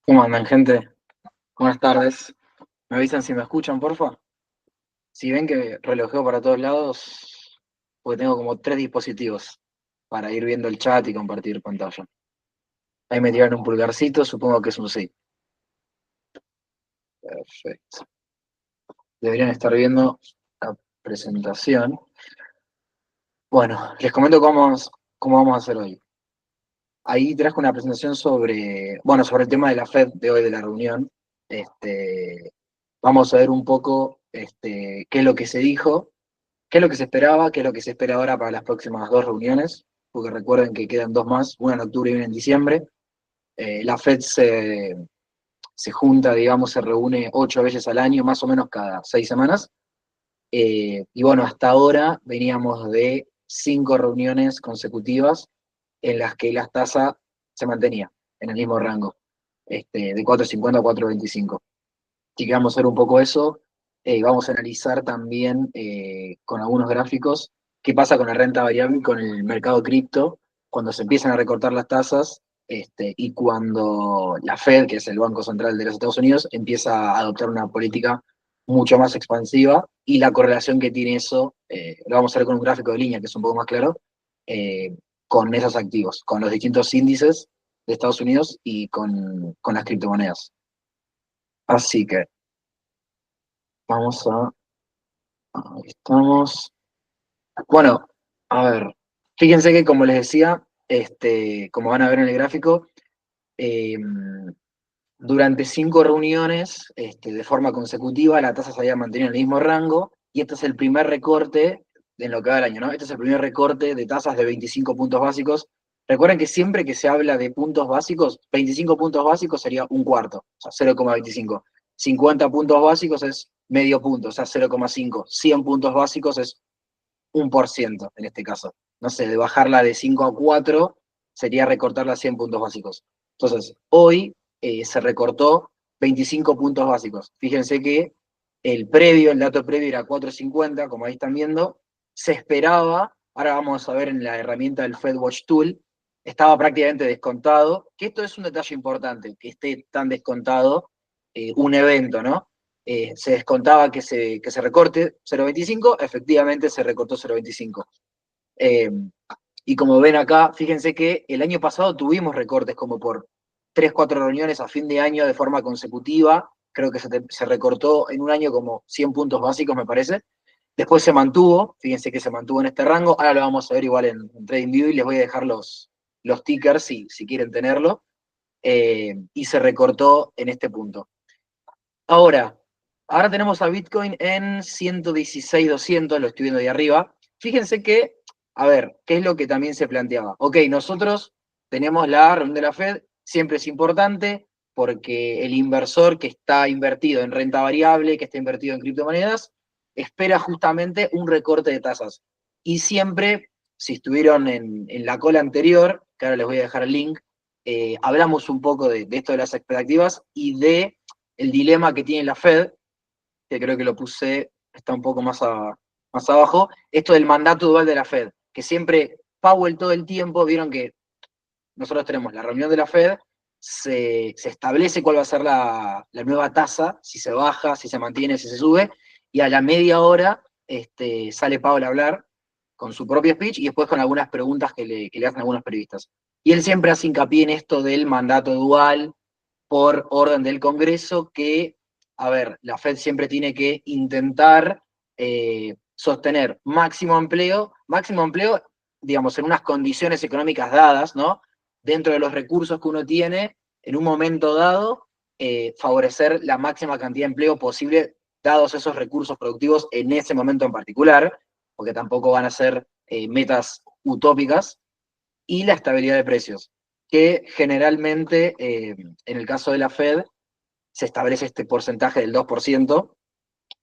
¿Cómo andan, gente? Buenas tardes. ¿Me avisan si me escuchan, porfa? Si ven que relojeo para todos lados, porque tengo como tres dispositivos para ir viendo el chat y compartir pantalla. Ahí me tiran un pulgarcito, supongo que es un sí. Perfecto. Deberían estar viendo la presentación. Bueno, les comento cómo vamos a hacer hoy. Ahí trajo una presentación sobre el tema de la FED de hoy, de la reunión. Vamos a ver un poco qué es lo que se dijo, qué es lo que se esperaba, qué es lo que se espera ahora para las próximas dos reuniones, porque recuerden que quedan dos más, una en octubre y una en diciembre. La FED se junta, digamos, se reúne 8 veces al año, más o menos cada 6 semanas. Y bueno, hasta ahora veníamos de 5 reuniones consecutivas en las que la tasa se mantenía en el mismo rango, de 4,50 a 4,25. Así que vamos a ver un poco eso. Vamos a analizar también con algunos gráficos qué pasa con la renta variable y con el mercado cripto cuando se empiezan a recortar las tasas, y cuando la Fed, que es el Banco Central de los Estados Unidos, empieza a adoptar una política mucho más expansiva y la correlación que tiene eso, lo vamos a ver con un gráfico de línea que es un poco más claro, eh, con esos activos, con los distintos índices de Estados Unidos y con las criptomonedas. Así que vamos a... Ahí estamos. Bueno, a ver. Fíjense que como les decía, como van a ver en el gráfico, eh, durante 5 reuniones, de forma consecutiva, la tasa se había mantenido en el mismo rango, y este es el primer recorte en lo que va del año, ¿no? Este es el primer recorte de tasas de 25 puntos básicos. Recuerden que siempre que se habla de puntos básicos, 25 puntos básicos sería un cuarto, o sea, 0,25. 50 puntos básicos es medio punto, o sea, 0,5. 100 puntos básicos es 1% en este caso. No sé, de bajarla de 5 a 4 sería recortarla a 100 puntos básicos. Entonces, hoy se recortó 25 puntos básicos. Fíjense que el dato previo era 4,50, como ahí están viendo. Se esperaba, ahora vamos a ver en la herramienta del FedWatch Tool, estaba prácticamente descontado, que esto es un detalle importante, que esté tan descontado un evento, ¿no? Se descontaba que se recorte 0,25, efectivamente se recortó 0,25. Eh, y como ven acá, fíjense que el año pasado tuvimos recortes como por 3, 4 reuniones a fin de año de forma consecutiva. Creo que se recortó en un año como 100 puntos básicos, me parece. Después se mantuvo, fíjense que se mantuvo en este rango. Ahora lo vamos a ver igual en TradingView y les voy a dejar los tickers si quieren tenerlo. Y se recortó en este punto. Ahora, ahora tenemos a Bitcoin en 116.200, lo estoy viendo de arriba. Fíjense que, a ver, ¿qué es lo que también se planteaba? Ok, nosotros tenemos la reunión de la Fed, siempre es importante porque el inversor que está invertido en renta variable, que está invertido en criptomonedas, espera justamente un recorte de tasas. Y siempre, si estuvieron en la cola anterior, que ahora les voy a dejar el link, hablamos un poco de esto de las expectativas y de el dilema que tiene la Fed, que creo que lo puse, está un poco más abajo, esto del mandato dual de la Fed, que siempre Powell todo el tiempo, vieron que nosotros tenemos la reunión de la Fed, se establece cuál va a ser la nueva tasa, si se baja, si se mantiene, si se sube, y a la media hora sale Powell a hablar con su propio speech y después con algunas preguntas que le hacen algunos periodistas. Y él siempre hace hincapié en esto del mandato dual, por orden del Congreso, que, a ver, la Fed siempre tiene que intentar sostener máximo empleo, digamos, en unas condiciones económicas dadas, ¿no? Dentro de los recursos que uno tiene, en un momento dado, favorecer la máxima cantidad de empleo posible, dados esos recursos productivos en ese momento en particular, porque tampoco van a ser metas utópicas, y la estabilidad de precios, que generalmente, en el caso de la Fed, se establece este porcentaje del 2%,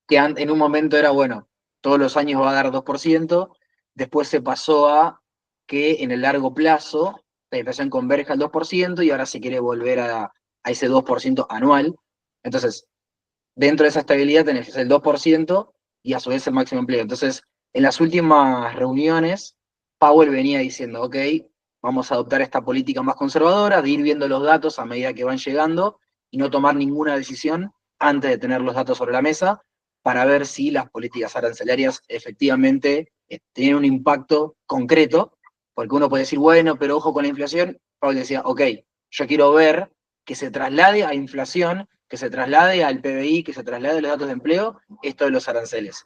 que en un momento era, bueno, todos los años va a dar 2%, después se pasó a que en el largo plazo la inflación converja al 2%, y ahora se quiere volver a ese 2% anual. Entonces, dentro de esa estabilidad tenés el 2% y a su vez el máximo empleo. Entonces, en las últimas reuniones, Powell venía diciendo, ok, vamos a adoptar esta política más conservadora, de ir viendo los datos a medida que van llegando, y no tomar ninguna decisión antes de tener los datos sobre la mesa para ver si las políticas arancelarias efectivamente tienen un impacto concreto, porque uno puede decir, bueno, pero ojo con la inflación. Powell decía, ok, yo quiero ver que se traslade a inflación, que se traslade al PBI, que se traslade a los datos de empleo, esto de los aranceles.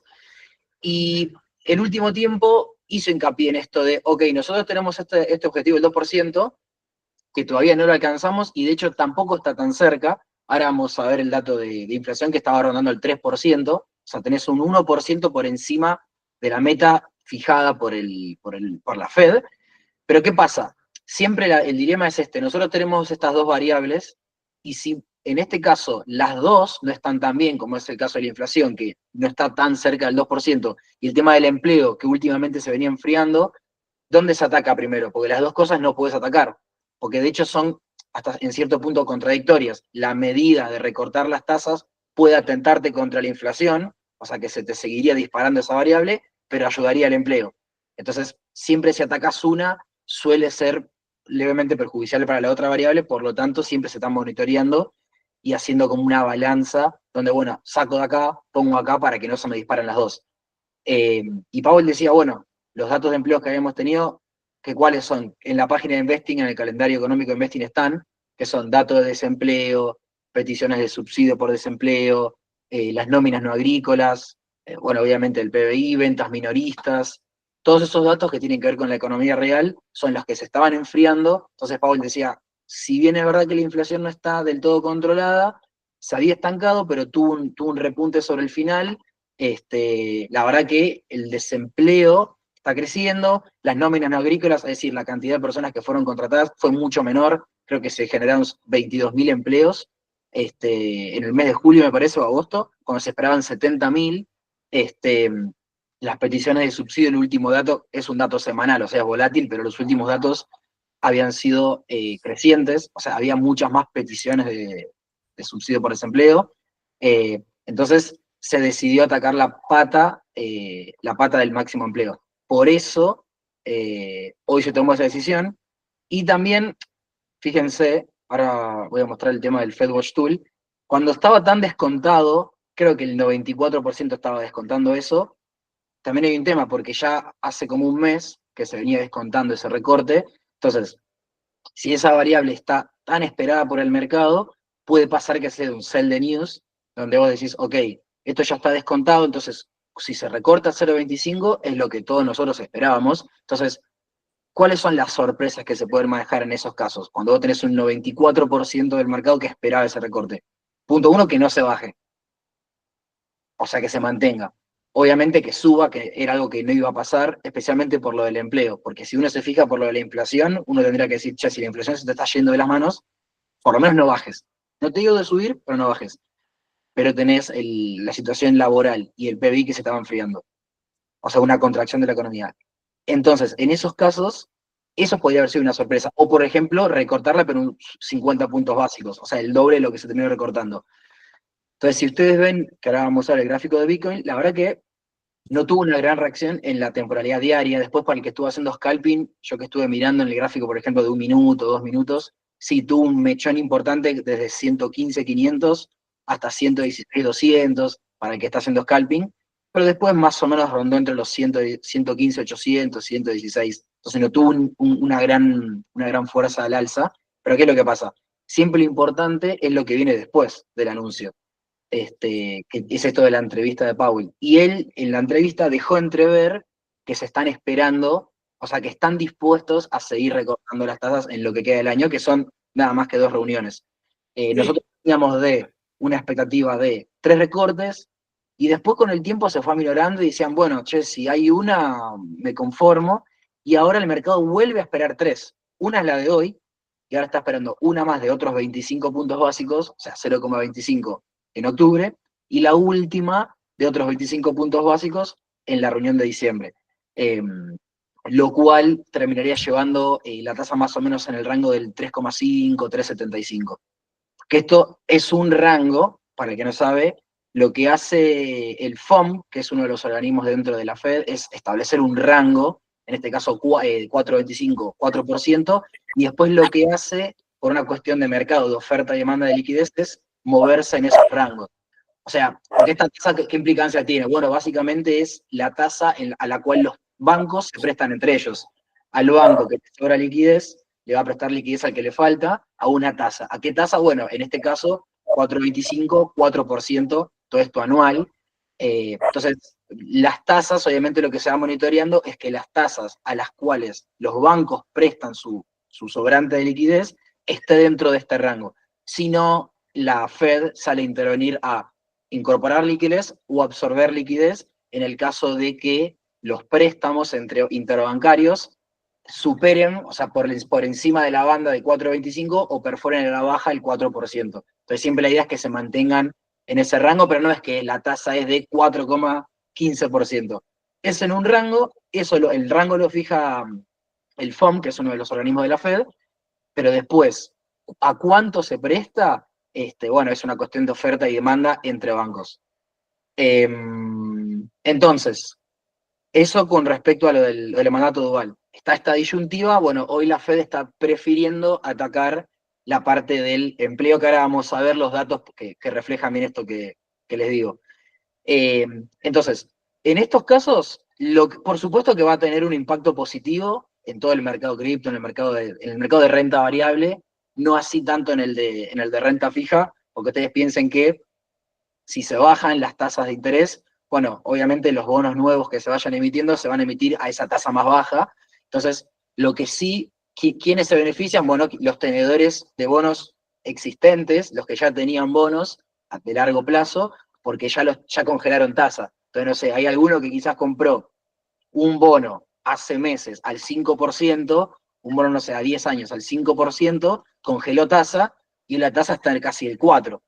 Y el último tiempo hizo hincapié en esto de, ok, nosotros tenemos este objetivo del 2%, que todavía no lo alcanzamos y de hecho tampoco está tan cerca. Ahora vamos a ver el dato de inflación que estaba rondando el 3%, o sea, tenés un 1% por encima de la meta fijada por la Fed. Pero ¿qué pasa? Siempre el dilema es este, nosotros tenemos estas dos variables y si en este caso las dos no están tan bien, como es el caso de la inflación, que no está tan cerca del 2%, y el tema del empleo, que últimamente se venía enfriando, ¿dónde se ataca primero? Porque las dos cosas no puedes atacar, porque de hecho son hasta en cierto punto contradictorias. La medida de recortar las tasas puede atentarte contra la inflación, o sea que se te seguiría disparando esa variable, pero ayudaría al empleo. Entonces, siempre si atacas una, suele ser levemente perjudicial para la otra variable, por lo tanto, siempre se están monitoreando y haciendo como una balanza, donde, bueno, saco de acá, pongo acá para que no se me disparen las dos. Y Powell decía, bueno, los datos de empleo que habíamos tenido, que cuáles son, en la página de Investing, en el calendario económico de Investing están, que son datos de desempleo, peticiones de subsidio por desempleo, las nóminas no agrícolas, bueno, obviamente el PBI, ventas minoristas, todos esos datos que tienen que ver con la economía real son los que se estaban enfriando. Entonces Powell decía, si bien es verdad que la inflación no está del todo controlada, se había estancado, pero tuvo un repunte sobre el final. La verdad que el desempleo está creciendo, las nóminas no agrícolas, es decir, la cantidad de personas que fueron contratadas fue mucho menor, creo que se generaron 22.000 empleos en el mes de julio, me parece, o agosto, cuando se esperaban 70.000. Las peticiones de subsidio, el último dato, es un dato semanal, o sea, es volátil, pero los últimos datos habían sido crecientes, o sea, había muchas más peticiones de subsidio por desempleo. Entonces, se decidió atacar la pata del máximo empleo. Por eso, hoy se tomó esa decisión. Y también, fíjense, ahora voy a mostrar el tema del FedWatch Tool, cuando estaba tan descontado, creo que el 94% estaba descontando eso, también hay un tema, porque ya hace como un mes que se venía descontando ese recorte. Entonces, si esa variable está tan esperada por el mercado, puede pasar que sea un sell the news, donde vos decís, ok, esto ya está descontado, entonces si se recorta 0,25 es lo que todos nosotros esperábamos. Entonces, ¿cuáles son las sorpresas que se pueden manejar en esos casos? Cuando vos tenés un 94% del mercado que esperaba ese recorte. Punto uno, que no se baje, o sea, que se mantenga. Obviamente que suba, que era algo que no iba a pasar, especialmente por lo del empleo, porque si uno se fija por lo de la inflación, uno tendría que decir, che, si la inflación se te está yendo de las manos, por lo menos no bajes. No te digo de subir, pero no bajes. Pero tenés la situación laboral y el PBI que se estaba enfriando, o sea, una contracción de la economía. Entonces, en esos casos, eso podría haber sido una sorpresa. O, por ejemplo, recortarla, pero un 50 puntos básicos, o sea, el doble de lo que se terminó recortando. Entonces, si ustedes ven, que ahora vamos a ver el gráfico de Bitcoin, la verdad que no tuvo una gran reacción en la temporalidad diaria. Después, para el que estuvo haciendo scalping, yo que estuve mirando en el gráfico, por ejemplo, de 1 minuto, 2 minutos, sí tuvo un mechón importante desde 115.500 hasta 116.200 para el que está haciendo scalping, pero después más o menos rondó entre los 115.800, 116. Entonces no tuvo una gran fuerza al alza. Pero ¿qué es lo que pasa? Siempre lo importante es lo que viene después del anuncio, que es esto de la entrevista de Powell. Y él en la entrevista dejó entrever que se están esperando, o sea, que están dispuestos a seguir recortando las tasas en lo que queda del año, que son nada más que 2 reuniones. Sí, Nosotros teníamos una expectativa de 3 recortes, y después con el tiempo se fue aminorando y decían, bueno, che, si hay una, me conformo, y ahora el mercado vuelve a esperar 3. Una es la de hoy, y ahora está esperando una más de otros 25 puntos básicos, o sea, 0,25 en octubre, y la última de otros 25 puntos básicos en la reunión de diciembre. Lo cual terminaría llevando la tasa más o menos en el rango del 3,5, 3,75. Que esto es un rango, para el que no sabe, lo que hace el FOM, que es uno de los organismos dentro de la Fed, es establecer un rango, en este caso 4,25, 4%, y después lo que hace por una cuestión de mercado, de oferta y demanda de liquidez, moverse en esos rangos. O sea, porque esta tasa, ¿qué implicancia tiene? Bueno, básicamente es la tasa a la cual los bancos se prestan entre ellos. Al banco que te sobra liquidez, le va a prestar liquidez al que le falta a una tasa. ¿A qué tasa? Bueno, en este caso, 4,25, 4%, todo esto anual. Entonces, las tasas, obviamente lo que se va monitoreando es que las tasas a las cuales los bancos prestan su sobrante de liquidez esté dentro de este rango. Si no, la Fed sale a intervenir a incorporar liquidez o absorber liquidez en el caso de que los préstamos entre interbancarios superen, o sea, por encima de la banda de 4,25 o perforen a la baja el 4%. Entonces siempre la idea es que se mantengan en ese rango, pero no es que la tasa es de 4,15%. Es en un rango, el rango lo fija el FOM, que es uno de los organismos de la Fed, pero después, ¿a cuánto se presta? Bueno, es una cuestión de oferta y demanda entre bancos. Entonces, eso con respecto a lo del mandato dual. Está esta disyuntiva, bueno, hoy la Fed está prefiriendo atacar la parte del empleo, que ahora vamos a ver los datos que reflejan bien esto que les digo. Entonces, en estos casos, por supuesto que va a tener un impacto positivo en todo el mercado cripto, en el mercado de renta variable, no así tanto en el de renta fija, porque ustedes piensen que si se bajan las tasas de interés, bueno, obviamente los bonos nuevos que se vayan emitiendo se van a emitir a esa tasa más baja. Entonces, lo que sí, ¿quiénes se benefician? Bueno, los tenedores de bonos existentes, los que ya tenían bonos de largo plazo, porque ya congelaron tasa. Entonces, no sé, hay alguno que quizás compró un bono hace meses al 5%, un bono, no sé, a 10 años al 5%, congeló tasa y la tasa está en casi el 4%.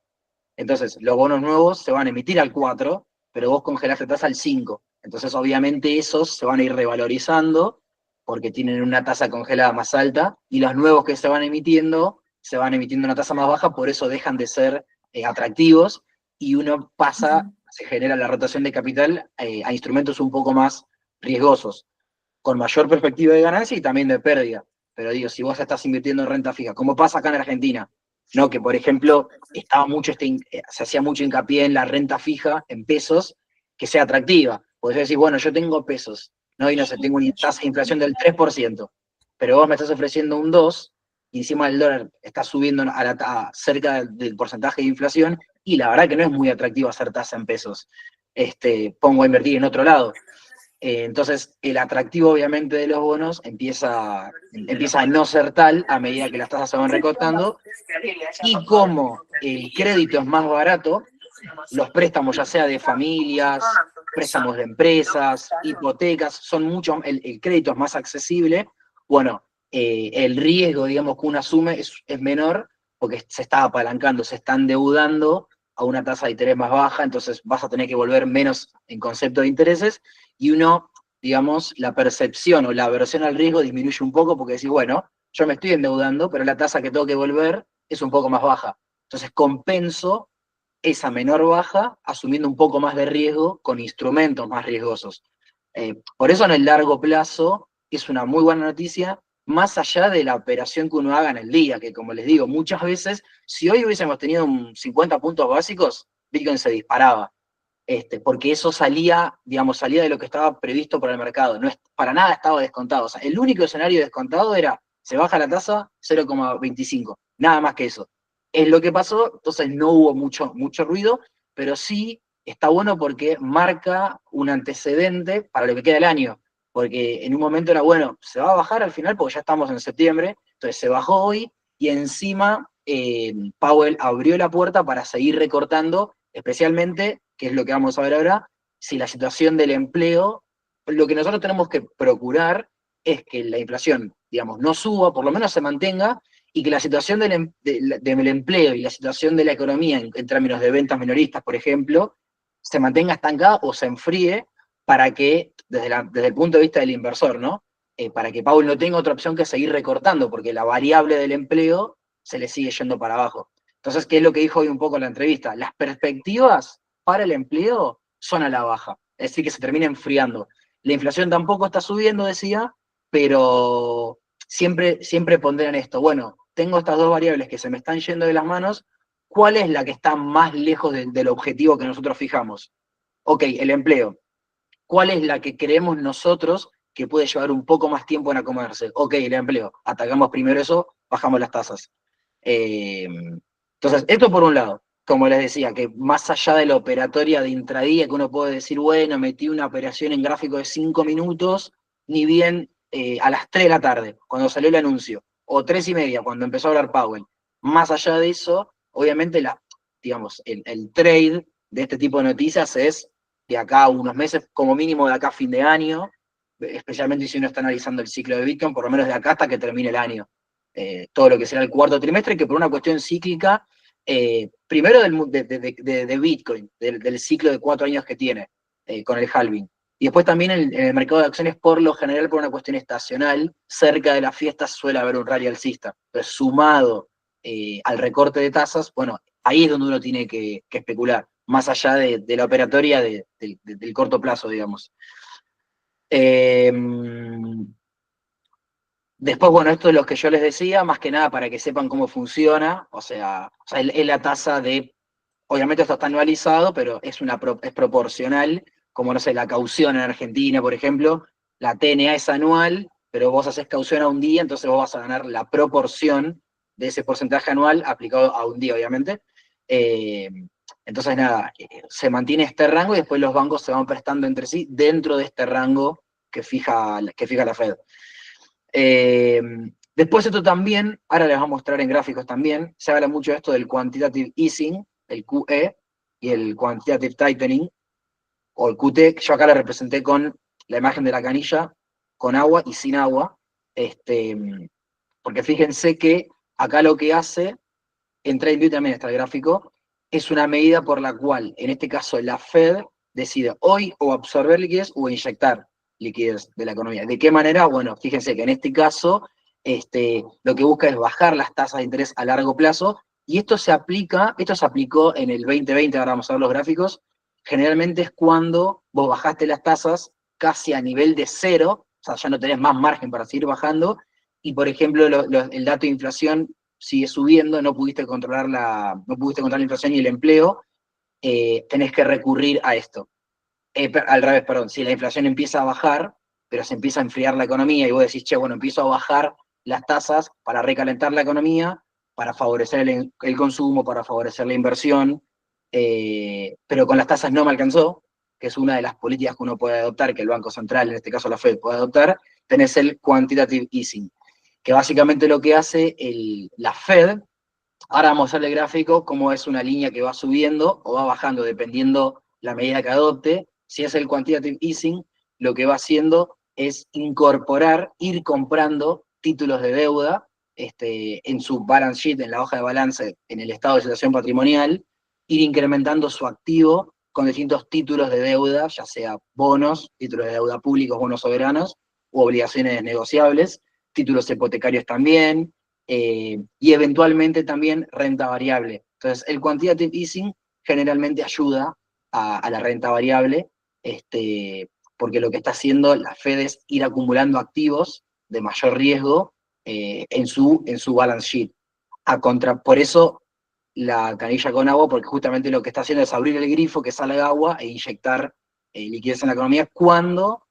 Entonces, los bonos nuevos se van a emitir al 4, pero vos congelaste tasa al 5. Entonces, obviamente, esos se van a ir revalorizando porque tienen una tasa congelada más alta, y los nuevos que se van emitiendo una tasa más baja, por eso dejan de ser atractivos, y uno pasa, se genera la rotación de capital a instrumentos un poco más riesgosos, con mayor perspectiva de ganancia y también de pérdida. Pero digo, si vos estás invirtiendo en renta fija, como pasa acá en Argentina, ¿no? Que por ejemplo, se hacía mucho hincapié en la renta fija en pesos, que sea atractiva. Podés decir, bueno, yo tengo pesos, ¿no? Y no sé, tengo una tasa de inflación del 3%, pero vos me estás ofreciendo un 2%, y encima el dólar está subiendo cerca del porcentaje de inflación, y la verdad que no es muy atractivo hacer tasa en pesos. Pongo a invertir en otro lado. Entonces, el atractivo, obviamente, de los bonos empieza a no ser tal a medida que las tasas se van recortando, y como el crédito es más barato, los préstamos, ya sea de familias, préstamos de empresas, hipotecas, el crédito es más accesible. Bueno, el riesgo, digamos, que uno asume es menor, porque se está apalancando, se está endeudando a una tasa de interés más baja, entonces vas a tener que volver menos en concepto de intereses, y uno, digamos, la percepción o la aversión al riesgo disminuye un poco, porque decís, bueno, yo me estoy endeudando, pero la tasa que tengo que volver es un poco más baja. Entonces compenso esa menor baja asumiendo un poco más de riesgo con instrumentos más riesgosos. Por eso en el largo plazo es una muy buena noticia, más allá de la operación que uno haga en el día, que como les digo, muchas veces, si hoy hubiésemos tenido 50 puntos básicos, Bitcoin se disparaba. Porque eso salía de lo que estaba previsto por el mercado. No para nada estaba descontado. O sea, el único escenario descontado era, se baja la tasa 0,25. Nada más que eso. Es lo que pasó, entonces no hubo mucho ruido, pero sí está bueno porque marca un antecedente para lo que queda del año. Porque en un momento era, bueno, se va a bajar al final porque ya estamos en septiembre, entonces se bajó hoy, y encima Powell abrió la puerta para seguir recortando, especialmente, que es lo que vamos a ver ahora, si la situación del empleo, lo que nosotros tenemos que procurar es que la inflación, digamos, no suba, por lo menos se mantenga, y que la situación del empleo y la situación de la economía en términos de ventas minoristas, por ejemplo, se mantenga estancada o se enfríe, para que, desde el punto de vista del inversor, ¿no? Para que Powell no tenga otra opción que seguir recortando, porque la variable del empleo se le sigue yendo para abajo. Entonces, ¿qué es lo que dijo hoy un poco en la entrevista? Las perspectivas para el empleo son a la baja, es decir, que se termina enfriando. La inflación tampoco está subiendo, decía, pero siempre ponderan esto. Bueno, tengo estas dos variables que se me están yendo de las manos, ¿cuál es la que está más lejos del objetivo que nosotros fijamos? Ok, el empleo. ¿Cuál es la que creemos nosotros que puede llevar un poco más tiempo en acomodarse? Ok, el empleo. Atacamos primero eso, bajamos las tasas. Entonces, esto por un lado, como les decía, que más allá de la operatoria de intradía, que uno puede decir, bueno, metí una operación en gráfico de 5 minutos, ni bien a las 3 de la tarde, cuando salió el anuncio, o 3:30, cuando empezó a hablar Powell. Más allá de eso, obviamente, digamos, el trade de este tipo de noticias es de acá a unos meses, como mínimo de acá a fin de año, especialmente si uno está analizando el ciclo de Bitcoin, por lo menos de acá hasta que termine el año. Todo lo que será el cuarto trimestre, que por una cuestión cíclica, primero de Bitcoin, del ciclo de 4 años que tiene, con el halving. Y después también en el mercado de acciones, por lo general, por una cuestión estacional, cerca de las fiestas suele haber un rally alcista. Entonces, sumado al recorte de tasas, bueno, ahí es donde uno tiene que especular, más allá de la operatoria del corto plazo, digamos. Eh, Después, bueno, esto es lo que yo les decía, más que nada para que sepan cómo funciona, o sea es la tasa de, obviamente esto está anualizado, pero es proporcional, como no sé, la caución en Argentina, por ejemplo, la TNA es anual, pero vos haces caución a un día, entonces vos vas a ganar la proporción de ese porcentaje anual aplicado a un día, obviamente. Eh, entonces, nada, se mantiene este rango y después los bancos se van prestando entre sí dentro de este rango que fija la Fed. Eh, Después esto también, ahora les voy a mostrar en gráficos también, se habla mucho de esto del quantitative easing, el QE, y el quantitative tightening, o el QT, que yo acá lo representé con la imagen de la canilla, con agua y sin agua, porque fíjense que acá lo que hace, en TradingView también está el gráfico, es una medida por la cual, en este caso, la Fed decide hoy o absorber liquidez o inyectar liquidez de la economía. ¿De qué manera? Bueno, fíjense que en este caso lo que busca es bajar las tasas de interés a largo plazo, y esto se aplicó en el 2020, ahora vamos a ver los gráficos, generalmente es cuando vos bajaste las tasas casi a nivel de cero, o sea, ya no tenés más margen para seguir bajando, y por ejemplo el dato de inflación sigue subiendo, no pudiste controlar la inflación y el empleo, tenés que recurrir a esto. Al revés, perdón, si la inflación empieza a bajar, pero se empieza a enfriar la economía y vos decís, che, bueno, empiezo a bajar las tasas para recalentar la economía, para favorecer el consumo, para favorecer la inversión, pero con las tasas no me alcanzó, que es una de las políticas que uno puede adoptar, que el Banco Central, en este caso la Fed, puede adoptar, tenés el quantitative easing, que básicamente lo que hace la Fed. Ahora vamos a hacer el gráfico, cómo es una línea que va subiendo o va bajando, dependiendo la medida que adopte. Si es el quantitative easing, lo que va haciendo es ir comprando títulos de deuda en su balance sheet, en la hoja de balance, en el estado de situación patrimonial, ir incrementando su activo con distintos títulos de deuda, ya sea bonos, títulos de deuda públicos, bonos soberanos, u obligaciones negociables, títulos hipotecarios también, y eventualmente también renta variable. Entonces, el quantitative easing generalmente ayuda a la renta variable, porque lo que está haciendo la Fed es ir acumulando activos de mayor riesgo en su balance sheet. Por eso la canilla con agua, porque justamente lo que está haciendo es abrir el grifo que sale agua e inyectar liquidez en la economía cuando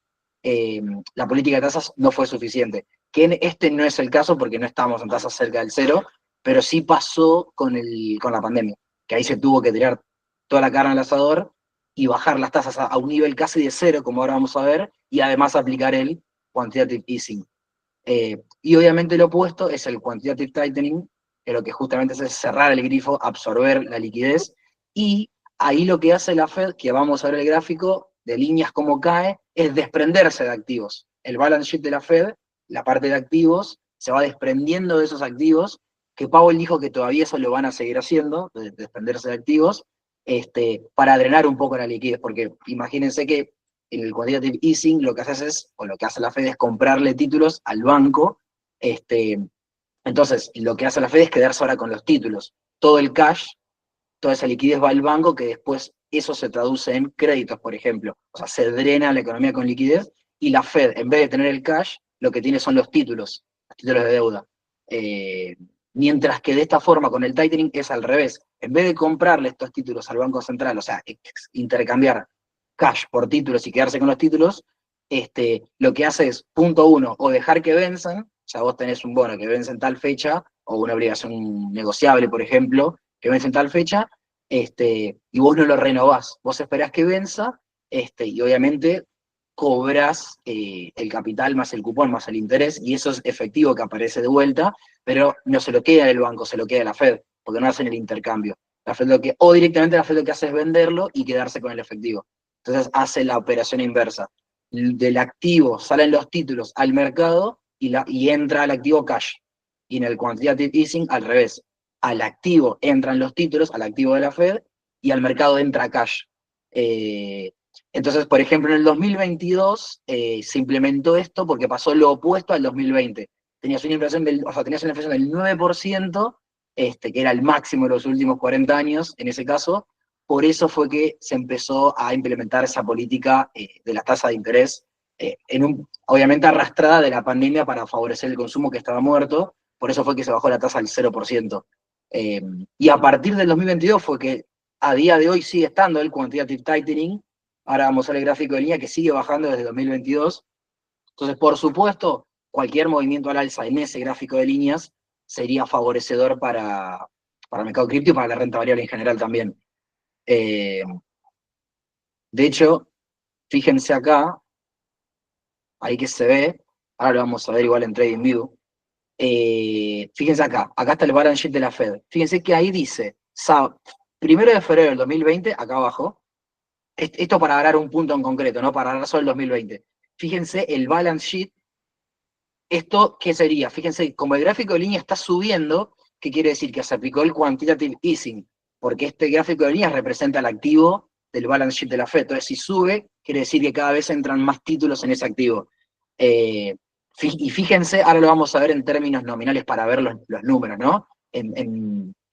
la política de tasas no fue suficiente. Que este no es el caso porque no estamos en tasas cerca del cero, pero sí pasó con la pandemia, que ahí se tuvo que tirar toda la carne al asador y bajar las tasas a un nivel casi de cero, como ahora vamos a ver, y además aplicar el quantitative easing. Y obviamente lo opuesto es el quantitative tightening, que lo que justamente hace es cerrar el grifo, absorber la liquidez, y ahí lo que hace la Fed, que vamos a ver el gráfico, de líneas como cae, es desprenderse de activos. El balance sheet de la Fed, la parte de activos, se va desprendiendo de esos activos, que Powell dijo que todavía eso lo van a seguir haciendo, de desprenderse de activos, para drenar un poco la liquidez, porque imagínense que en el quantitative easing lo que o lo que hace la Fed es comprarle títulos al banco, entonces lo que hace la Fed es quedarse ahora con los títulos. Todo el cash, toda esa liquidez va al banco, que después eso se traduce en créditos, por ejemplo. O sea, se drena la economía con liquidez, y la Fed, en vez de tener el cash, lo que tiene son los títulos de deuda. Mientras que de esta forma, con el tightening, es al revés. En vez de comprarle estos títulos al Banco Central, o sea, intercambiar cash por títulos y quedarse con los títulos, lo que hace es, punto uno, o dejar que venzan, o sea, vos tenés un bono que vence en tal fecha, o una obligación negociable, por ejemplo, que vence en tal fecha, y vos no lo renovás, vos esperás que venza, y obviamente cobras el capital más el cupón más el interés, y eso es efectivo que aparece de vuelta, pero no se lo queda el banco, se lo queda la Fed, porque no hacen el intercambio. La Fed o directamente la Fed lo que hace es venderlo y quedarse con el efectivo. Entonces hace la operación inversa. Del activo salen los títulos al mercado y entra al activo cash. Y en el quantitative easing al revés. Al activo entran los títulos, al activo de la Fed, y al mercado entra cash. Entonces, por ejemplo, en el 2022 se implementó esto porque pasó lo opuesto al 2020. Tenías una inflación del 9%, que era el máximo de los últimos 40 años en ese caso. Por eso fue que se empezó a implementar esa política de la tasa de interés, obviamente arrastrada de la pandemia para favorecer el consumo que estaba muerto. Por eso fue que se bajó la tasa al 0%. Y a partir del 2022 fue que a día de hoy sigue estando el quantitative tightening. Ahora vamos a ver el gráfico de línea que sigue bajando desde 2022. Entonces, por supuesto, cualquier movimiento al alza en ese gráfico de líneas sería favorecedor para el mercado cripto y para la renta variable en general también. De hecho, fíjense acá, ahí que se ve, ahora lo vamos a ver igual en TradingView. Fíjense acá está el balance sheet de la Fed. Fíjense que ahí dice, 1 de febrero del 2020, acá abajo, esto para agarrar un punto en concreto, no para agarrar solo el 2020. Fíjense el balance sheet. ¿Esto qué sería? Fíjense, como el gráfico de línea está subiendo, ¿qué quiere decir? Que se aplicó el quantitative easing, porque este gráfico de líneas representa el activo del balance sheet de la Fed. Entonces, si sube, quiere decir que cada vez entran más títulos en ese activo. Y fíjense, ahora lo vamos a ver en términos nominales para ver los números, ¿no?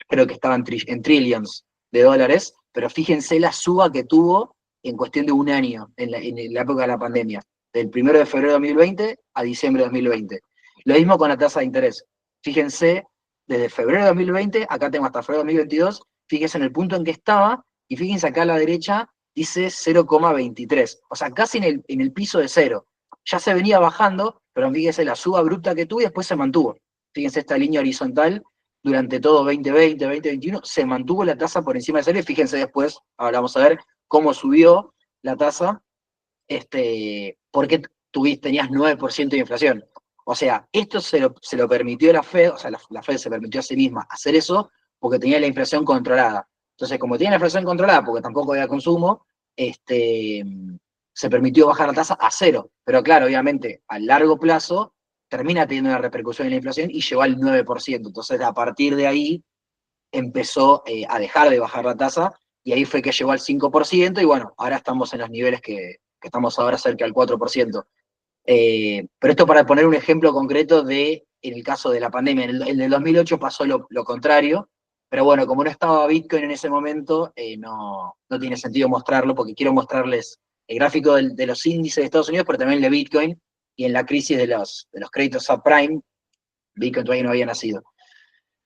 Creo que estaban en trillions de dólares, pero fíjense la suba que tuvo en cuestión de un año, en la época de la pandemia, del 1 de febrero de 2020 a diciembre de 2020. Lo mismo con la tasa de interés. Fíjense, desde febrero de 2020, acá tengo hasta febrero de 2022, fíjense en el punto en que estaba, y fíjense acá a la derecha, dice 0,23, o sea, casi en el piso de cero. Ya se venía bajando, pero fíjense la suba abrupta que tuvo y después se mantuvo. Fíjense esta línea horizontal, durante todo 2020, 2021, se mantuvo la tasa por encima de cero, y fíjense después, ahora vamos a ver cómo subió la tasa, porque tenías 9% de inflación. O sea, esto se lo permitió la Fed, o sea, la Fed se permitió a sí misma hacer eso porque tenía la inflación controlada. Entonces, como tenía la inflación controlada, porque tampoco había consumo, se permitió bajar la tasa a cero. Pero claro, obviamente, a largo plazo, termina teniendo una repercusión en la inflación y llegó al 9%. Entonces, a partir de ahí, empezó a dejar de bajar la tasa, y ahí fue que llegó al 5%, y bueno, ahora estamos en los niveles que estamos ahora cerca del 4%. Pero esto para poner un ejemplo concreto en el caso de la pandemia. En el 2008 pasó lo contrario, pero bueno, como no estaba Bitcoin en ese momento, no tiene sentido mostrarlo, porque quiero mostrarles el gráfico de los índices de Estados Unidos, pero también el de Bitcoin, y en la crisis de los créditos subprime, Bitcoin todavía no había nacido.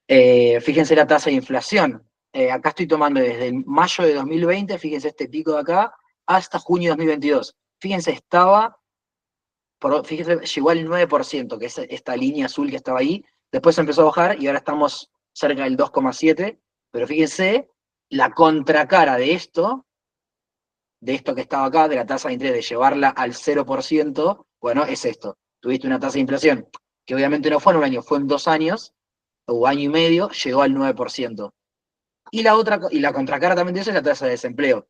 Fíjense la tasa de inflación. Acá estoy tomando desde mayo de 2020, fíjense este pico de acá, hasta junio de 2022. Fíjense, fíjense, llegó al 9%, que es esta línea azul que estaba ahí. Después empezó a bajar y ahora estamos cerca del 2,7%. Pero fíjense, la contracara de esto que estaba acá, de la tasa de interés, de llevarla al 0%, bueno, es esto. Tuviste una tasa de inflación que obviamente no fue en un año, fue en 2 años, o año y medio, llegó al 9%. Y la contracara también de eso es la tasa de desempleo.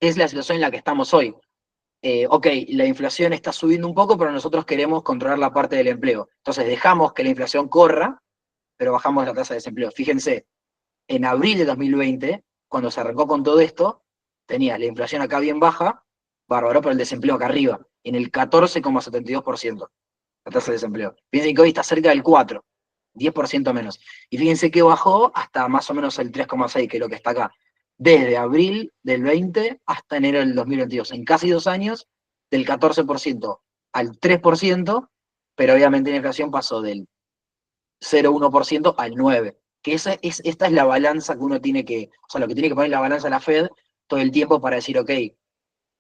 Es la situación en la que estamos hoy. Ok, la inflación está subiendo un poco, pero nosotros queremos controlar la parte del empleo. Entonces dejamos que la inflación corra, pero bajamos la tasa de desempleo. Fíjense, en abril de 2020, cuando se arrancó con todo esto, tenías la inflación acá bien baja, bárbaro, pero el desempleo acá arriba, en el 14,72%, la tasa de desempleo. Fíjense que hoy está cerca del 4%. 10% menos. Y fíjense que bajó hasta más o menos el 3,6, que es lo que está acá. Desde abril del 20 hasta enero del 2022. En casi 2 años, del 14% al 3%, pero obviamente la inflación pasó del 0,1% al 9%. Que esta es la balanza que uno tiene que, o sea, lo que tiene que poner en la balanza la Fed todo el tiempo para decir, ok,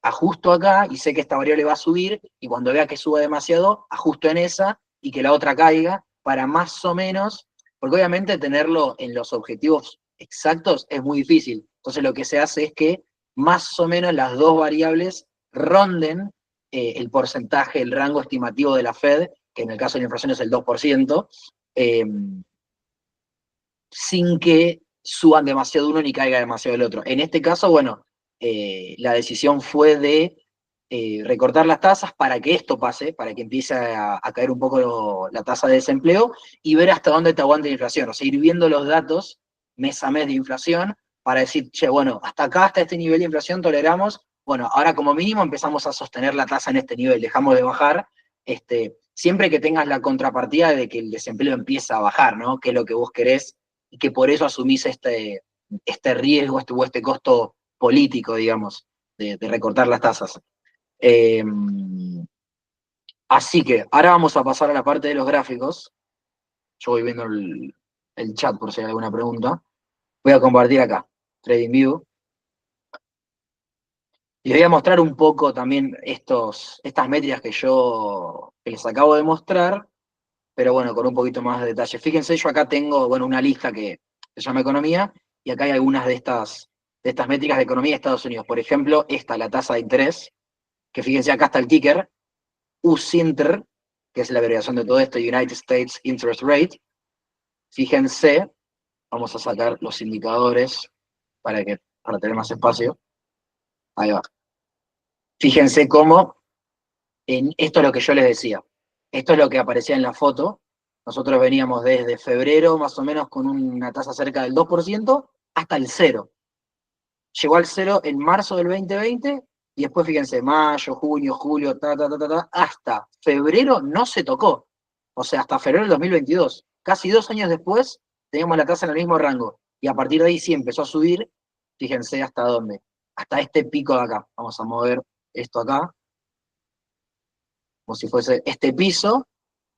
ajusto acá y sé que esta variable va a subir, y cuando vea que suba demasiado, ajusto en esa y que la otra caiga, para más o menos, porque obviamente tenerlo en los objetivos exactos es muy difícil. Entonces lo que se hace es que más o menos las dos variables ronden el porcentaje, el rango estimativo de la Fed, que en el caso de la inflación es el 2%, eh, sin que suban demasiado uno ni caiga demasiado el otro. En este caso, bueno, la decisión fue de recortar las tasas para que esto pase, para que empiece a caer un poco la tasa de desempleo y ver hasta dónde te aguanta la inflación. O sea, ir viendo los datos mes a mes de inflación para decir, che, bueno, hasta acá, hasta este nivel de inflación toleramos, bueno, ahora como mínimo empezamos a sostener la tasa en este nivel, dejamos de bajar, siempre que tengas la contrapartida de que el desempleo empieza a bajar, ¿no? Que es lo que vos querés, y que por eso asumís este riesgo, este costo político, digamos, de recortar las tasas. Eh, Así que ahora vamos a pasar a la parte de los gráficos. Yo voy viendo el chat por si hay alguna pregunta. Voy a compartir acá, TradingView. Y les voy a mostrar un poco también estas métricas que les acabo de mostrar, pero bueno, con un poquito más de detalle. Fíjense, yo acá tengo, bueno, una lista que se llama Economía, y acá hay algunas de estas métricas de economía de Estados Unidos. Por ejemplo, la tasa de interés, que fíjense, acá está el ticker, USINTR, que es la abreviación de todo esto, United States Interest Rate. Fíjense, vamos a sacar los indicadores para tener más espacio. Ahí va. Fíjense cómo, esto es lo que yo les decía. Esto es lo que aparecía en la foto. Nosotros veníamos desde febrero, más o menos, con una tasa cerca del 2%, hasta el 0. Llegó al 0 en marzo del 2020, y después, fíjense, mayo, junio, julio, hasta febrero no se tocó. O sea, hasta febrero del 2022. Casi 2 años después, teníamos la tasa en el mismo rango. Y a partir de ahí sí empezó a subir. Fíjense hasta dónde. Hasta este pico de acá. Vamos a mover esto acá, como si fuese este piso,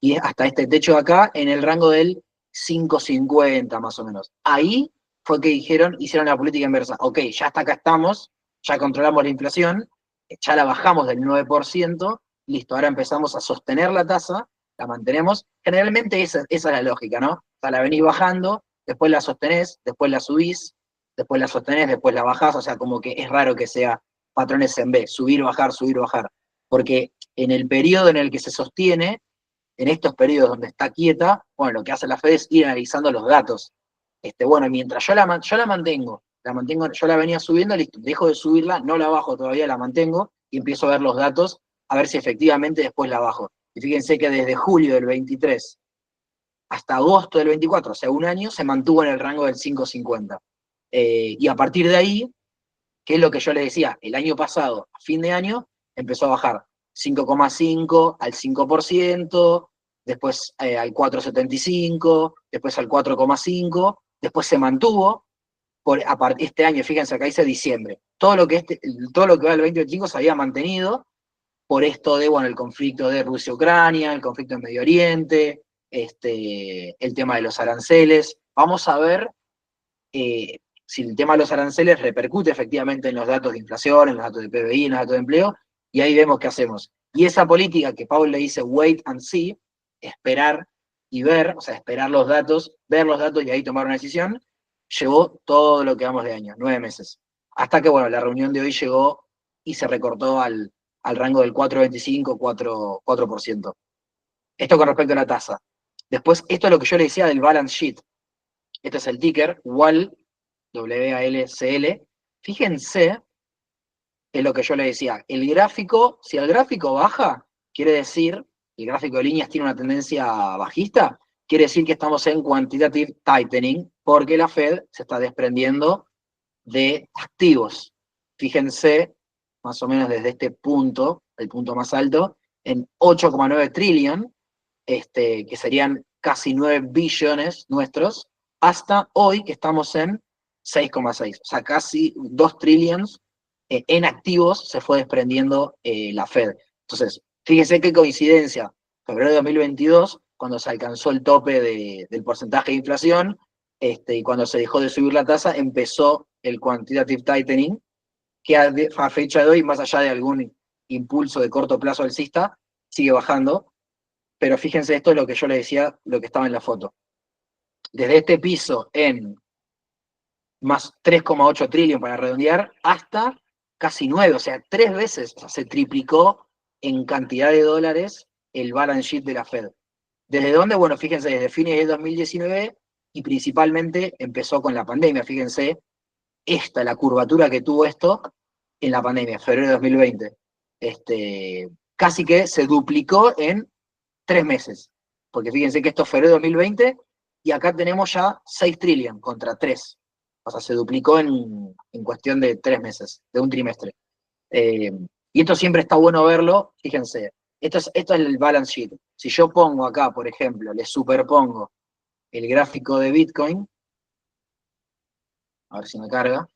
y hasta este techo de acá, en el rango del 5,50 más o menos. Ahí fue que hicieron la política inversa. Ok, ya hasta acá estamos, ya controlamos la inflación, ya la bajamos del 9%, listo, ahora empezamos a sostener la tasa, la mantenemos. Generalmente esa es la lógica, ¿no? O sea, la venís bajando, después la sostenés, después la subís, después la sostenés, después la bajás, o sea, como que es raro que sea patrones en B, subir, bajar, porque en el periodo en el que se sostiene, en estos periodos donde está quieta, bueno, lo que hace la Fed es ir analizando los datos. Bueno, mientras yo la mantengo, yo la venía subiendo, listo, dejo de subirla, no la bajo todavía, la mantengo, y empiezo a ver los datos, a ver si efectivamente después la bajo. Y fíjense que desde julio del 23 hasta agosto del 24, o sea, un año, se mantuvo en el rango del 5,50. Y a partir de ahí, que es lo que yo les decía, el año pasado, a fin de año, empezó a bajar 5,5 al 5%, después al 4,75, después al 4,5, después se mantuvo, este año, fíjense, acá dice diciembre, todo lo que va del 2025 se había mantenido por esto de, bueno, el conflicto de Rusia-Ucrania, el conflicto en Medio Oriente, el tema de los aranceles. Vamos a ver si el tema de los aranceles repercute efectivamente en los datos de inflación, en los datos de PBI, en los datos de empleo, y ahí vemos qué hacemos. Y esa política que Powell le dice wait and see, esperar y ver, o sea, esperar los datos, ver los datos y ahí tomar una decisión, llevó todo lo que vamos de año, 9 meses. Hasta que, bueno, la reunión de hoy llegó y se recortó al rango del 4,25, 4%. Esto con respecto a la tasa. Después, esto es lo que yo le decía del balance sheet. Este es el ticker, WAL, WALCL. Fíjense en lo que yo le decía. El gráfico, si el gráfico baja, quiere decir, el gráfico de líneas tiene una tendencia bajista, quiere decir que estamos en quantitative tightening, porque la Fed se está desprendiendo de activos. Fíjense, más o menos desde este punto, el punto más alto, en 8,9 trillion, que serían casi 9 billones nuestros, hasta hoy que estamos en 6,6. O sea, casi 2 trillions en activos se fue desprendiendo la Fed. Entonces, fíjense qué coincidencia. Febrero de 2022, cuando se alcanzó el tope del porcentaje de inflación, y cuando se dejó de subir la tasa, empezó el quantitative tightening, que a fecha de hoy, más allá de algún impulso de corto plazo alcista, sigue bajando. Pero fíjense, esto es lo que yo les decía, lo que estaba en la foto. Desde este piso en más 3,8 trillones para redondear, hasta casi 9, o sea, 3 veces, o sea, se triplicó en cantidad de dólares el balance sheet de la Fed. ¿Desde dónde? Bueno, fíjense, desde fines de 2019 y principalmente empezó con la pandemia. Fíjense, la curvatura que tuvo esto en la pandemia, febrero de 2020. Casi que se duplicó en 3 meses. Porque fíjense que esto es febrero de 2020 y acá tenemos ya 6 trillones contra 3. O sea, se duplicó en cuestión de 3 meses, de un trimestre. Y esto siempre está bueno verlo, fíjense, esto es el balance sheet. Si yo pongo acá, por ejemplo, le superpongo el gráfico de Bitcoin, a ver si me carga,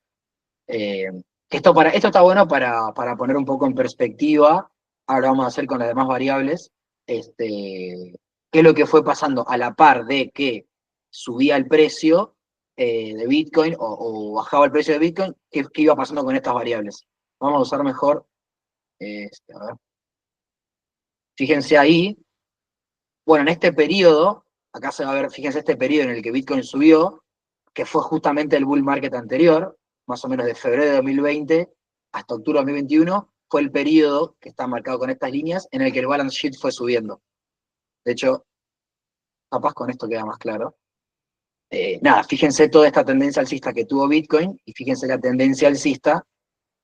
esto está bueno para poner un poco en perspectiva, ahora vamos a hacer con las demás variables, qué es lo que fue pasando a la par de que subía el precio de Bitcoin o bajaba el precio de Bitcoin, qué iba pasando con estas variables. Vamos a usar mejor, a ver. Fíjense ahí, bueno, en este periodo, acá se va a ver, fíjense este periodo en el que Bitcoin subió, que fue justamente el bull market anterior, más o menos de febrero de 2020 hasta octubre de 2021, fue el periodo que está marcado con estas líneas en el que el balance sheet fue subiendo. De hecho, capaz con esto queda más claro. Nada, fíjense toda esta tendencia alcista que tuvo Bitcoin y fíjense la tendencia alcista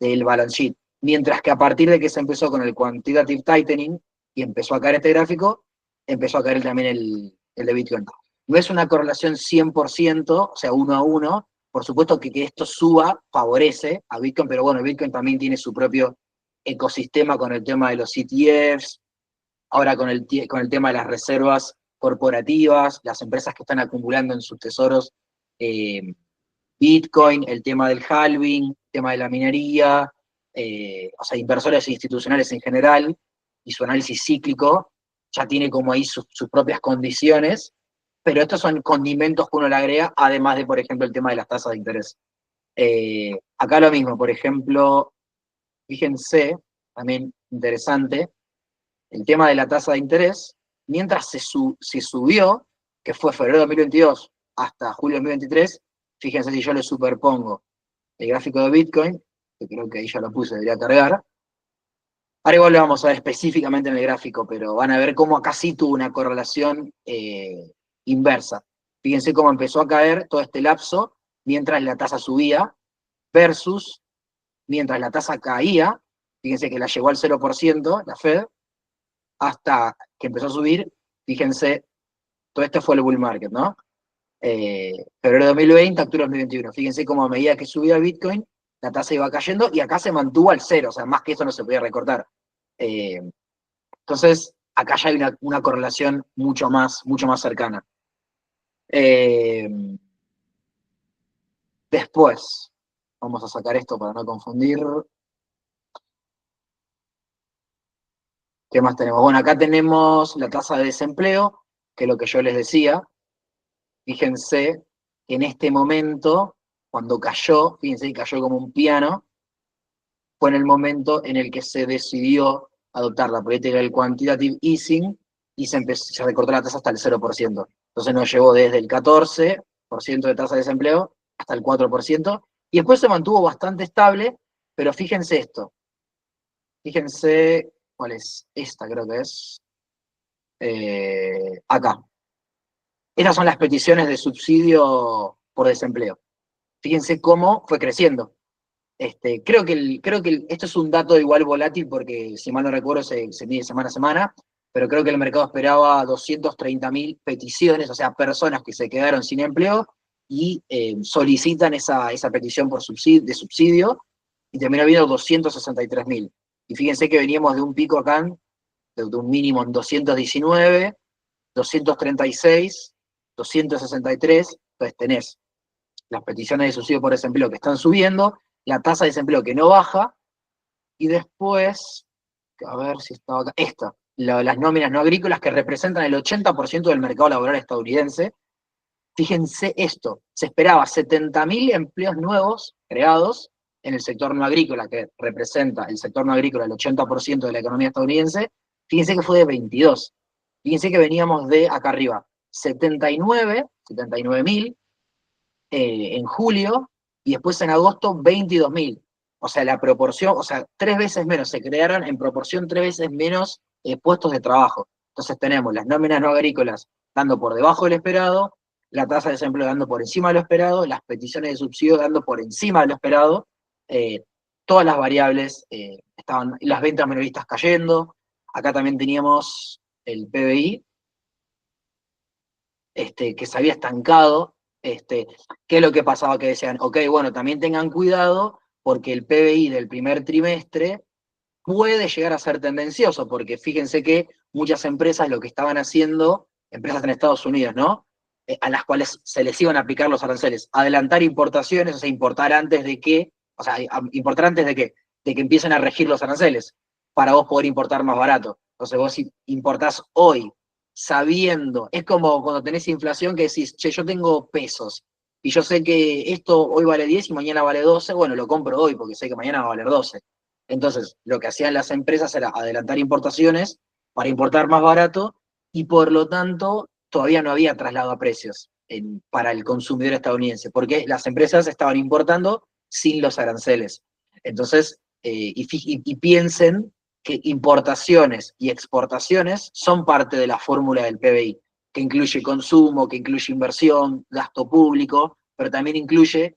del balance sheet. Mientras que a partir de que se empezó con el quantitative tightening y empezó a caer este gráfico, empezó a caer también el de Bitcoin. No es una correlación 100%, o sea, 1 a 1. Por supuesto que esto suba favorece a Bitcoin, pero bueno, Bitcoin también tiene su propio ecosistema con el tema de los ETFs, ahora con el tema de las reservas corporativas, las empresas que están acumulando en sus tesoros eh, Bitcoin, el tema del halving, el tema de la minería, o sea, inversores institucionales en general, y su análisis cíclico, ya tiene como ahí sus propias condiciones, pero estos son condimentos que uno le agrega, además de, por ejemplo, el tema de las tasas de interés. Acá lo mismo, por ejemplo, fíjense, también interesante, el tema de la tasa de interés, mientras se subió, que fue febrero de 2022 hasta julio de 2023, fíjense si yo le superpongo el gráfico de Bitcoin, que creo que ahí ya lo puse, debería cargar. Ahora igual lo vamos a ver específicamente en el gráfico, pero van a ver cómo acá sí tuvo una correlación inversa. Fíjense cómo empezó a caer todo este lapso mientras la tasa subía versus mientras la tasa caía, fíjense que la llevó al 0%, la Fed, hasta que empezó a subir, fíjense, todo esto fue el bull market, ¿no? Febrero de 2020, octubre de 2021. Fíjense cómo a medida que subía Bitcoin, la tasa iba cayendo y acá se mantuvo al 0, o sea, más que eso no se podía recortar. Eh, entonces, acá ya hay una correlación mucho más cercana. Eh, Después, vamos a sacar esto para no confundir. ¿Qué más tenemos? Bueno, acá tenemos la tasa de desempleo, que es lo que yo les decía. Fíjense que en este momento, cuando cayó, fíjense que cayó como un piano, fue en el momento en el que se decidió adoptar la política del quantitative easing y se recortó la tasa hasta el 0%. Entonces nos llevó desde el 14% de tasa de desempleo hasta el 4%, y después se mantuvo bastante estable, pero fíjense esto. Fíjense, ¿cuál es? Esta creo que es. Acá. Estas son las peticiones de subsidio por desempleo. Fíjense cómo fue creciendo. Creo que esto es un dato igual volátil porque, si mal no recuerdo, se mide semana a semana, pero creo que el mercado esperaba 230.000 peticiones, o sea, personas que se quedaron sin empleo y solicitan esa petición de subsidio, y terminó habiendo 263.000. Y fíjense que veníamos de un pico acá, de un mínimo en 219, 236, 263, entonces tenés las peticiones de subsidio por desempleo que están subiendo, la tasa de desempleo que no baja, y después, a ver si estaba acá, las nóminas no agrícolas que representan el 80% del mercado laboral estadounidense. Fíjense esto, se esperaba 70.000 empleos nuevos creados en el sector no agrícola, que representa el sector no agrícola el 80% de la economía estadounidense. Fíjense que fue de 22. Fíjense que veníamos de acá arriba, 79.000 en julio, y después en agosto 22.000. O sea, la proporción, o sea, 3 veces menos, se crearon en proporción 3 veces menos puestos de trabajo. Entonces tenemos las nóminas no agrícolas dando por debajo del esperado, la tasa de desempleo dando por encima de lo esperado, las peticiones de subsidio dando por encima de lo esperado, todas las variables estaban, las ventas minoristas cayendo, acá también teníamos el PBI, que se había estancado. ¿Qué es lo que pasaba? Que decían, ok, bueno, también tengan cuidado porque el PBI del primer trimestre puede llegar a ser tendencioso, porque fíjense que muchas empresas lo que estaban haciendo, empresas en Estados Unidos, ¿no? A las cuales se les iban a aplicar los aranceles, adelantar importaciones, o sea, importar antes de que, o sea, importar antes de que empiecen a regir los aranceles, para vos poder importar más barato. Entonces vos importás hoy, sabiendo, es como cuando tenés inflación que decís, che, yo tengo pesos, y yo sé que esto hoy vale 10 y mañana vale 12, bueno, lo compro hoy porque sé que mañana va a valer 12. Entonces, lo que hacían las empresas era adelantar importaciones para importar más barato, y por lo tanto todavía no había traslado a precios para el consumidor estadounidense, porque las empresas estaban importando sin los aranceles. Entonces, y piensen que importaciones y exportaciones son parte de la fórmula del PBI, que incluye consumo, que incluye inversión, gasto público, pero también incluye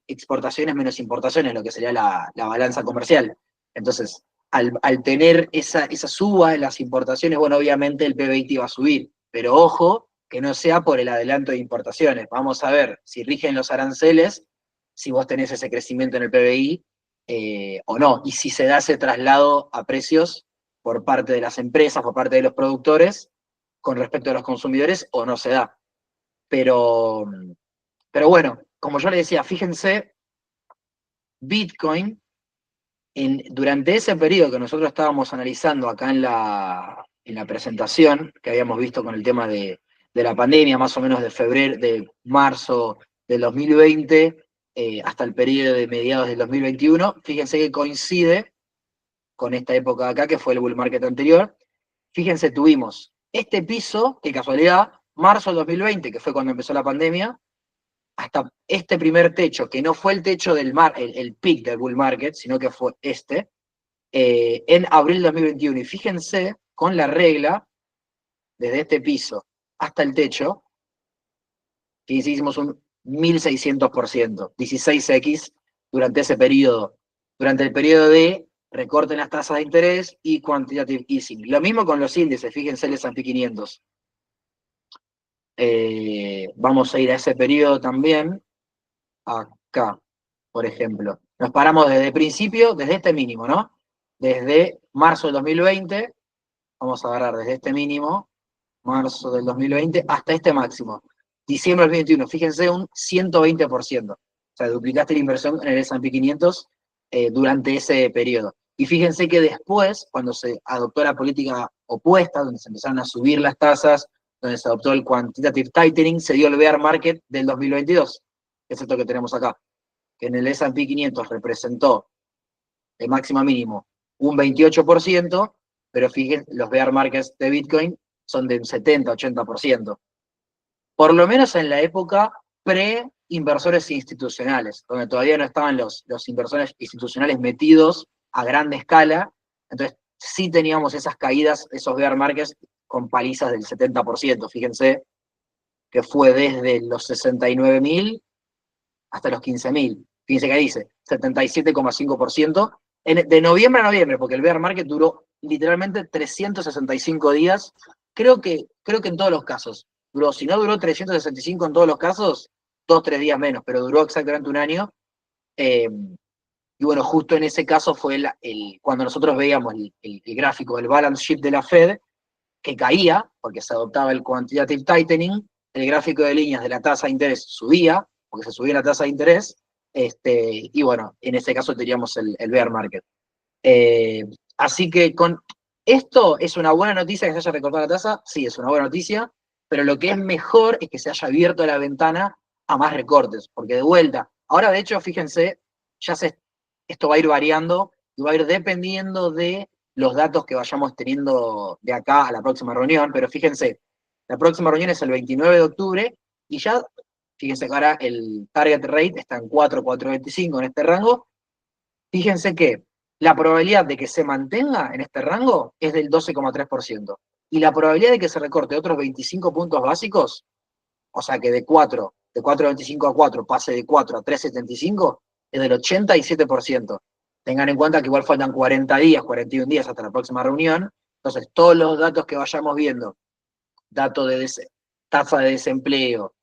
exportaciones menos importaciones, lo que sería la balanza comercial. Entonces, al tener esa suba en las importaciones, bueno, obviamente el PBI te iba a subir, pero ojo, que no sea por el adelanto de importaciones. Vamos a ver si rigen los aranceles, si vos tenés ese crecimiento en el PBI o no, y si se da ese traslado a precios por parte de las empresas, por parte de los productores, con respecto a los consumidores, o no se da. Pero, pero bueno, como yo le decía, fíjense, Bitcoin, durante ese periodo que nosotros estábamos analizando acá en la presentación, que habíamos visto con el tema de la pandemia, más o menos de marzo del 2020 hasta el periodo de mediados del 2021, fíjense que coincide con esta época de acá, que fue el bull market anterior. Fíjense, tuvimos este piso, que casualidad, marzo del 2020, que fue cuando empezó la pandemia, hasta este primer techo, que no fue el techo del el peak del bull market, sino que fue en abril de 2021. Y fíjense, con la regla, desde este piso hasta el techo, que hicimos un 1600%, 16x durante ese periodo, durante el periodo de recorte en las tasas de interés y quantitative easing. Lo mismo con los índices, fíjense el S&P 500. Vamos a ir a ese periodo también, acá, por ejemplo. Nos paramos desde el principio, desde este mínimo, ¿no? Desde marzo del 2020, vamos a agarrar desde este mínimo, marzo del 2020, hasta este máximo, diciembre del 2021. Fíjense, un 120%. O sea, duplicaste la inversión en el S&P 500 durante ese periodo. Y fíjense que después, cuando se adoptó la política opuesta, donde se empezaron a subir las tasas, donde se adoptó el quantitative tightening, se dio el bear market del 2022, que es esto que tenemos acá, que en el S&P 500 representó de máximo a mínimo un 28%, pero fíjense, los bear markets de Bitcoin son de un 70-80%. Por lo menos en la época pre-inversores institucionales, donde todavía no estaban los inversores institucionales metidos a gran escala, entonces sí teníamos esas caídas, esos bear markets con palizas del 70%. Fíjense que fue desde los 69.000 hasta los 15.000. Fíjense que dice 77,5% de noviembre a noviembre, porque el bear market duró literalmente 365 días, creo que en todos los casos. Duró, si no duró 365 en todos los casos, 2-3 días menos, pero duró exactamente un año. Y bueno, justo en ese caso fue cuando nosotros veíamos el gráfico del balance sheet de la Fed, que caía, porque se adoptaba el quantitative tightening, el gráfico de líneas de la tasa de interés subía, porque se subía la tasa de interés, y bueno, en ese caso teníamos el bear market. Así que Esto es una buena noticia que se haya recortado la tasa, sí, es una buena noticia, pero lo que es mejor es que se haya abierto la ventana a más recortes, porque de vuelta, ahora de hecho, fíjense, esto va a ir variando y va a ir dependiendo de los datos que vayamos teniendo de acá a la próxima reunión, pero fíjense, la próxima reunión es el 29 de octubre y ya, fíjense que ahora el target rate está en 4,425 en este rango. Fíjense que la probabilidad de que se mantenga en este rango es del 12,3%. Y la probabilidad de que se recorte otros 25 puntos básicos, o sea que de 4,25 a 4 pase de 4 a 3,75, es del 87%. Tengan en cuenta que igual faltan 40 días, 41 días hasta la próxima reunión. Entonces, todos los datos que vayamos viendo, datos de tasa de desempleo,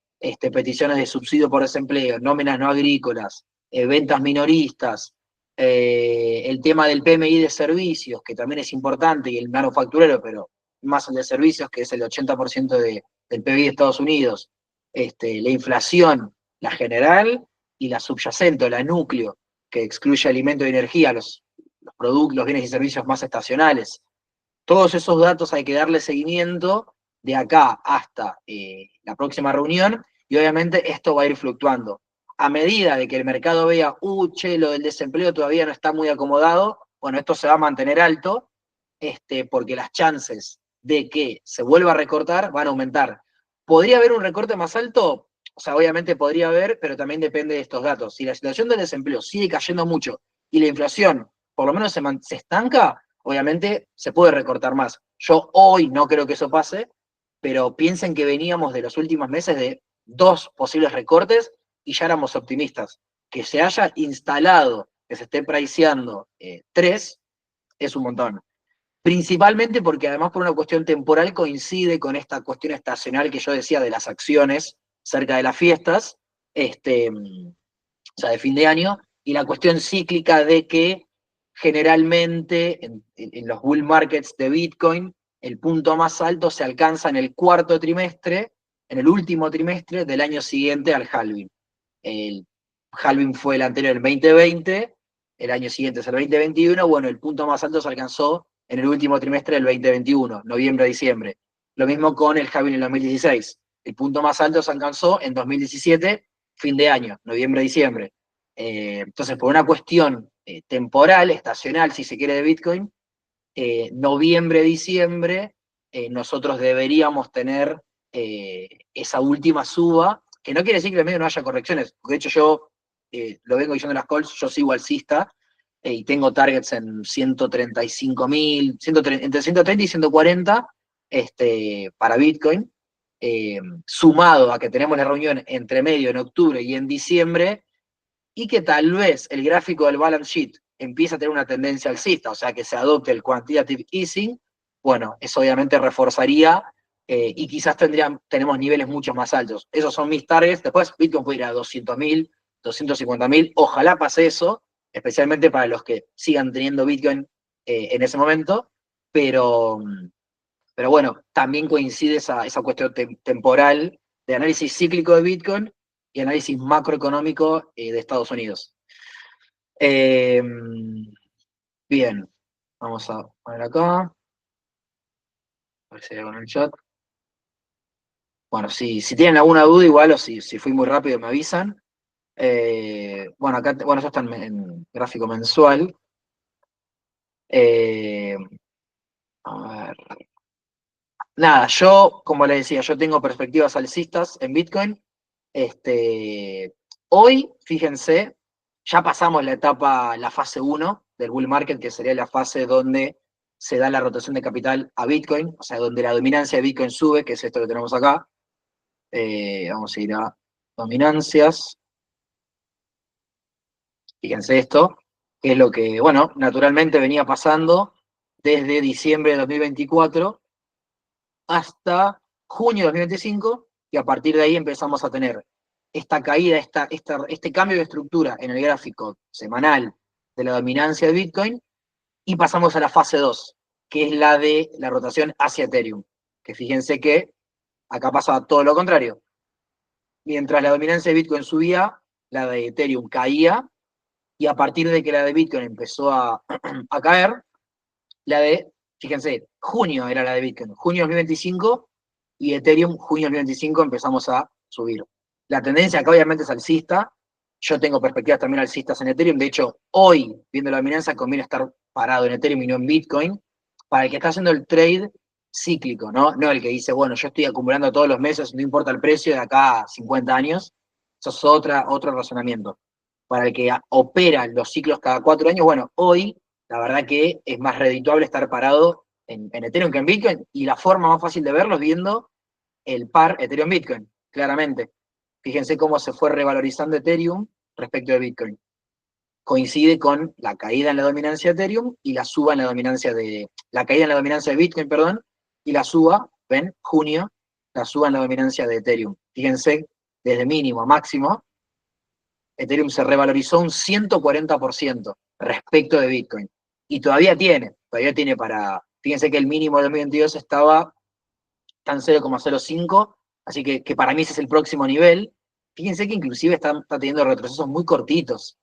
peticiones de subsidio por desempleo, nóminas no agrícolas, ventas minoristas, el tema del PMI de servicios, que también es importante, y el manufacturero, pero más el de servicios, que es el 80% del PBI de Estados Unidos, la inflación, la general y la subyacente, la núcleo, que excluye alimento y energía, los productos, los bienes y servicios más estacionales. Todos esos datos hay que darle seguimiento de acá hasta la próxima reunión, y obviamente esto va a ir fluctuando. A medida de que el mercado vea, che, lo del desempleo todavía no está muy acomodado, bueno, esto se va a mantener alto, porque las chances de que se vuelva a recortar van a aumentar. ¿Podría haber un recorte más alto? O sea, obviamente podría haber, pero también depende de estos datos. Si la situación del desempleo sigue cayendo mucho y la inflación por lo menos se estanca, obviamente se puede recortar más. Yo hoy no creo que eso pase, pero piensen que veníamos de los últimos meses de 2 posibles recortes y ya éramos optimistas. Que se haya instalado, que se esté priceando 3, es un montón. Principalmente porque además por una cuestión temporal coincide con esta cuestión estacional que yo decía de las acciones cerca de las fiestas, o sea, de fin de año, y la cuestión cíclica de que generalmente en los bull markets de Bitcoin, el punto más alto se alcanza en el cuarto trimestre, en el último trimestre del año siguiente al halving. El halving fue el anterior, el 2020, el año siguiente es el 2021, bueno, el punto más alto se alcanzó en el último trimestre del 2021, noviembre-diciembre. Lo mismo con el halving en 2016. El punto más alto se alcanzó en 2017, fin de año, noviembre-diciembre. Entonces, por una cuestión temporal, estacional, si se quiere, de Bitcoin, noviembre-diciembre, nosotros deberíamos tener esa última suba, que no quiere decir que en el medio no haya correcciones. De hecho, yo lo vengo diciendo en las calls, yo sigo alcista y tengo targets en 135.000, entre 130 y 140 para Bitcoin. Sumado a que tenemos la reunión entre medio en octubre y en diciembre, y que tal vez el gráfico del balance sheet empiece a tener una tendencia alcista, o sea, que se adopte el quantitative easing, bueno, eso obviamente reforzaría y quizás tenemos niveles mucho más altos. Esos son mis targets. Después Bitcoin puede ir a 200.000, 250.000, ojalá pase eso, especialmente para los que sigan teniendo Bitcoin en ese momento, pero, pero bueno, también coincide esa cuestión temporal de análisis cíclico de Bitcoin y análisis macroeconómico de Estados Unidos. Bien, vamos a poner acá. A ver si hay algo en el chat. Bueno, si tienen alguna duda igual o si fui muy rápido me avisan. Bueno, acá, bueno, eso está en gráfico mensual. A ver. Nada, yo, como les decía, yo tengo perspectivas alcistas en Bitcoin. Hoy, fíjense, ya pasamos la etapa, la fase 1 del bull market, que sería la fase donde se da la rotación de capital a Bitcoin, o sea, donde la dominancia de Bitcoin sube, que es esto que tenemos acá. Vamos a ir a dominancias. Fíjense esto, que es lo que, bueno, naturalmente venía pasando desde diciembre de 2024 hasta junio de 2025, y a partir de ahí empezamos a tener esta caída, este cambio de estructura en el gráfico semanal de la dominancia de Bitcoin, y pasamos a la fase 2, que es la de la rotación hacia Ethereum. Que fíjense que acá pasa todo lo contrario. Mientras la dominancia de Bitcoin subía, la de Ethereum caía, y a partir de que la de Bitcoin empezó a caer, la de Fíjense, junio era la de Bitcoin, junio 2025, y Ethereum, junio 2025 empezamos a subir. La tendencia acá obviamente es alcista, yo tengo perspectivas también alcistas en Ethereum, de hecho, hoy, viendo la dominancia, conviene estar parado en Ethereum y no en Bitcoin, para el que está haciendo el trade cíclico, ¿no? No el que dice, bueno, yo estoy acumulando todos los meses, no importa el precio de acá a 50 años, eso es otro razonamiento. Para el que opera los ciclos cada 4 años, bueno, hoy la verdad que es más redituable estar parado en Ethereum que en Bitcoin, y la forma más fácil de verlo es viendo el par Ethereum-Bitcoin, claramente. Fíjense cómo se fue revalorizando Ethereum respecto de Bitcoin. Coincide con la caída en la dominancia de Ethereum y la suba en la dominancia de, la caída en la dominancia de Bitcoin, perdón, y la suba, ven, junio, la suba en la dominancia de Ethereum. Fíjense, desde mínimo a máximo, Ethereum se revalorizó un 140% respecto de Bitcoin. Y todavía tiene para, fíjense que el mínimo de 2022 estaba tan 0,05, así que para mí ese es el próximo nivel. Fíjense que inclusive está teniendo retrocesos muy cortitos.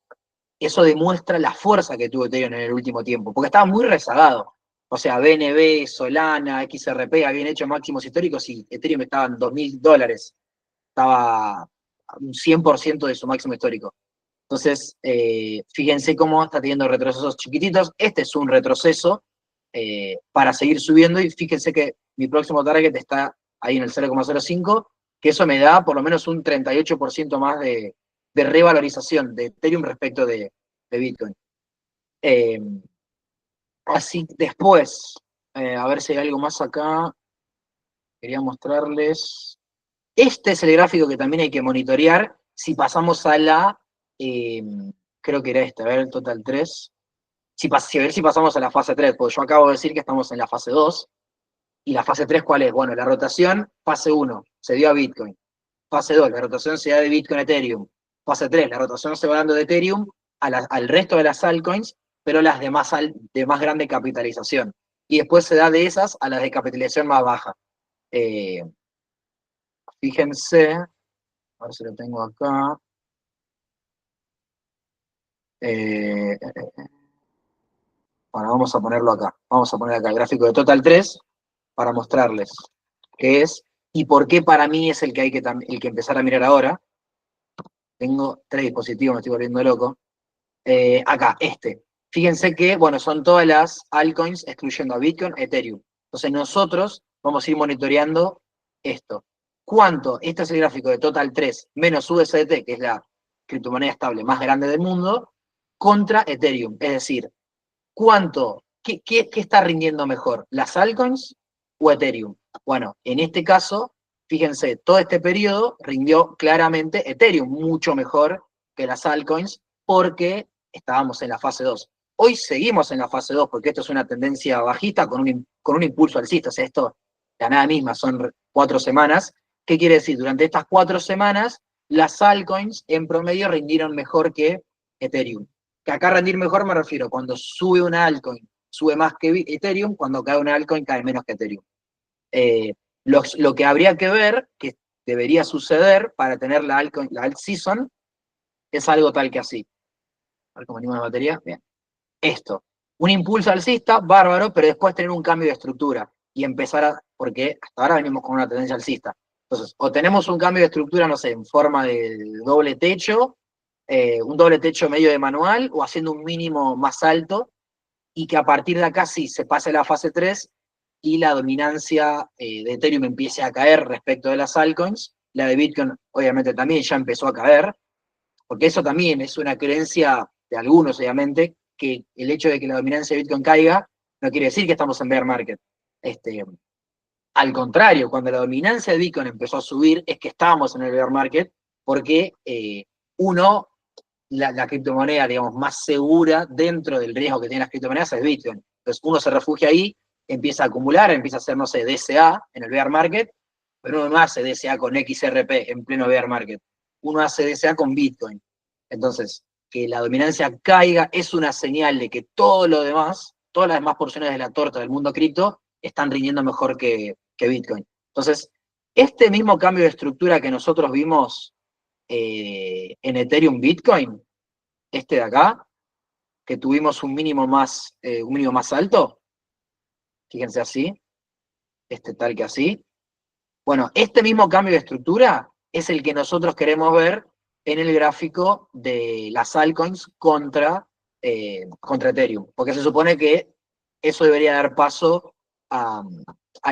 Eso demuestra la fuerza que tuvo Ethereum en el último tiempo, porque estaba muy rezagado. O sea, BNB, Solana, XRP habían hecho máximos históricos y Ethereum estaba en $2.000. Estaba un 100% de su máximo histórico. Entonces, fíjense cómo está teniendo retrocesos chiquititos. Este es un retroceso para seguir subiendo, y fíjense que mi próximo target está ahí en el 0,05, que eso me da por lo menos un 38% más de revalorización de Ethereum respecto de Bitcoin. Así después, a ver si hay algo más acá. Quería mostrarles. Este es el gráfico que también hay que monitorear si pasamos a la, creo que era este, a ver, el total 3. A ver si pasamos a la fase 3, porque yo acabo de decir que estamos en la fase 2. ¿Y la fase 3 cuál es? Bueno, la rotación, fase 1, se dio a Bitcoin. Fase 2, la rotación se da de Bitcoin a Ethereum. Fase 3, la rotación se va dando de Ethereum al resto de las altcoins, pero las de más grande capitalización. Y después se da de esas a las de capitalización más baja. Eh, Fíjense, a ver si lo tengo acá. Eh, bueno, vamos a ponerlo acá. Vamos a poner acá el gráfico de Total 3 para mostrarles qué es y por qué para mí es el que hay que empezar a mirar ahora. Tengo 3 dispositivos, me estoy volviendo loco. Acá, este. Fíjense que, bueno, son todas las altcoins, excluyendo a Bitcoin, Ethereum. Entonces nosotros vamos a ir monitoreando esto. ¿Cuánto? Este es el gráfico de Total 3 menos USDT, que es la criptomoneda estable más grande del mundo, contra Ethereum. Es decir, ¿cuánto? ¿Qué está rindiendo mejor? ¿Las altcoins o Ethereum? Bueno, en este caso, fíjense, todo este periodo rindió claramente Ethereum mucho mejor que las altcoins, porque estábamos en la fase 2. Hoy seguimos en la fase 2 porque esto es una tendencia bajista con un impulso alcista. O sea, esto, la nada misma, son 4 semanas. ¿Qué quiere decir? Durante estas 4 semanas, las altcoins en promedio rindieron mejor que Ethereum. Que acá rendir mejor me refiero, cuando sube una altcoin, sube más que Ethereum, cuando cae una altcoin, cae menos que Ethereum. Eh, lo que habría que ver, que debería suceder para tener la alt season, es algo tal que así. A ver cómo anima la batería. Bien. Esto. Un impulso alcista, bárbaro, pero después tener un cambio de estructura y empezar porque hasta ahora venimos con una tendencia alcista. Entonces, o tenemos un cambio de estructura, no sé, en forma de doble techo, un doble techo medio de manual, o haciendo un mínimo más alto, y que a partir de acá sí se pase a la fase 3 y la dominancia de Ethereum empiece a caer respecto de las altcoins. La de Bitcoin obviamente también ya empezó a caer, porque eso también es una creencia de algunos, obviamente, que el hecho de que la dominancia de Bitcoin caiga no quiere decir que estamos en bear market. Al contrario, cuando la dominancia de Bitcoin empezó a subir, es que estábamos en el bear market, porque la criptomoneda, digamos, más segura dentro del riesgo que tienen las criptomonedas es Bitcoin. Entonces uno se refugia ahí, empieza a acumular, empieza a hacer, no sé, DCA en el bear market, pero uno no hace DCA con XRP en pleno bear market. Uno hace DCA con Bitcoin. Entonces, que la dominancia caiga es una señal de que todo lo demás, todas las demás porciones de la torta del mundo cripto, están rindiendo mejor que Bitcoin. Entonces, este mismo cambio de estructura que nosotros vimos en Ethereum Bitcoin, este de acá, que tuvimos un mínimo más alto, fíjense así, tal que así. Bueno, este mismo cambio de estructura es el que nosotros queremos ver en el gráfico de las altcoins contra Ethereum, porque se supone que eso debería dar paso a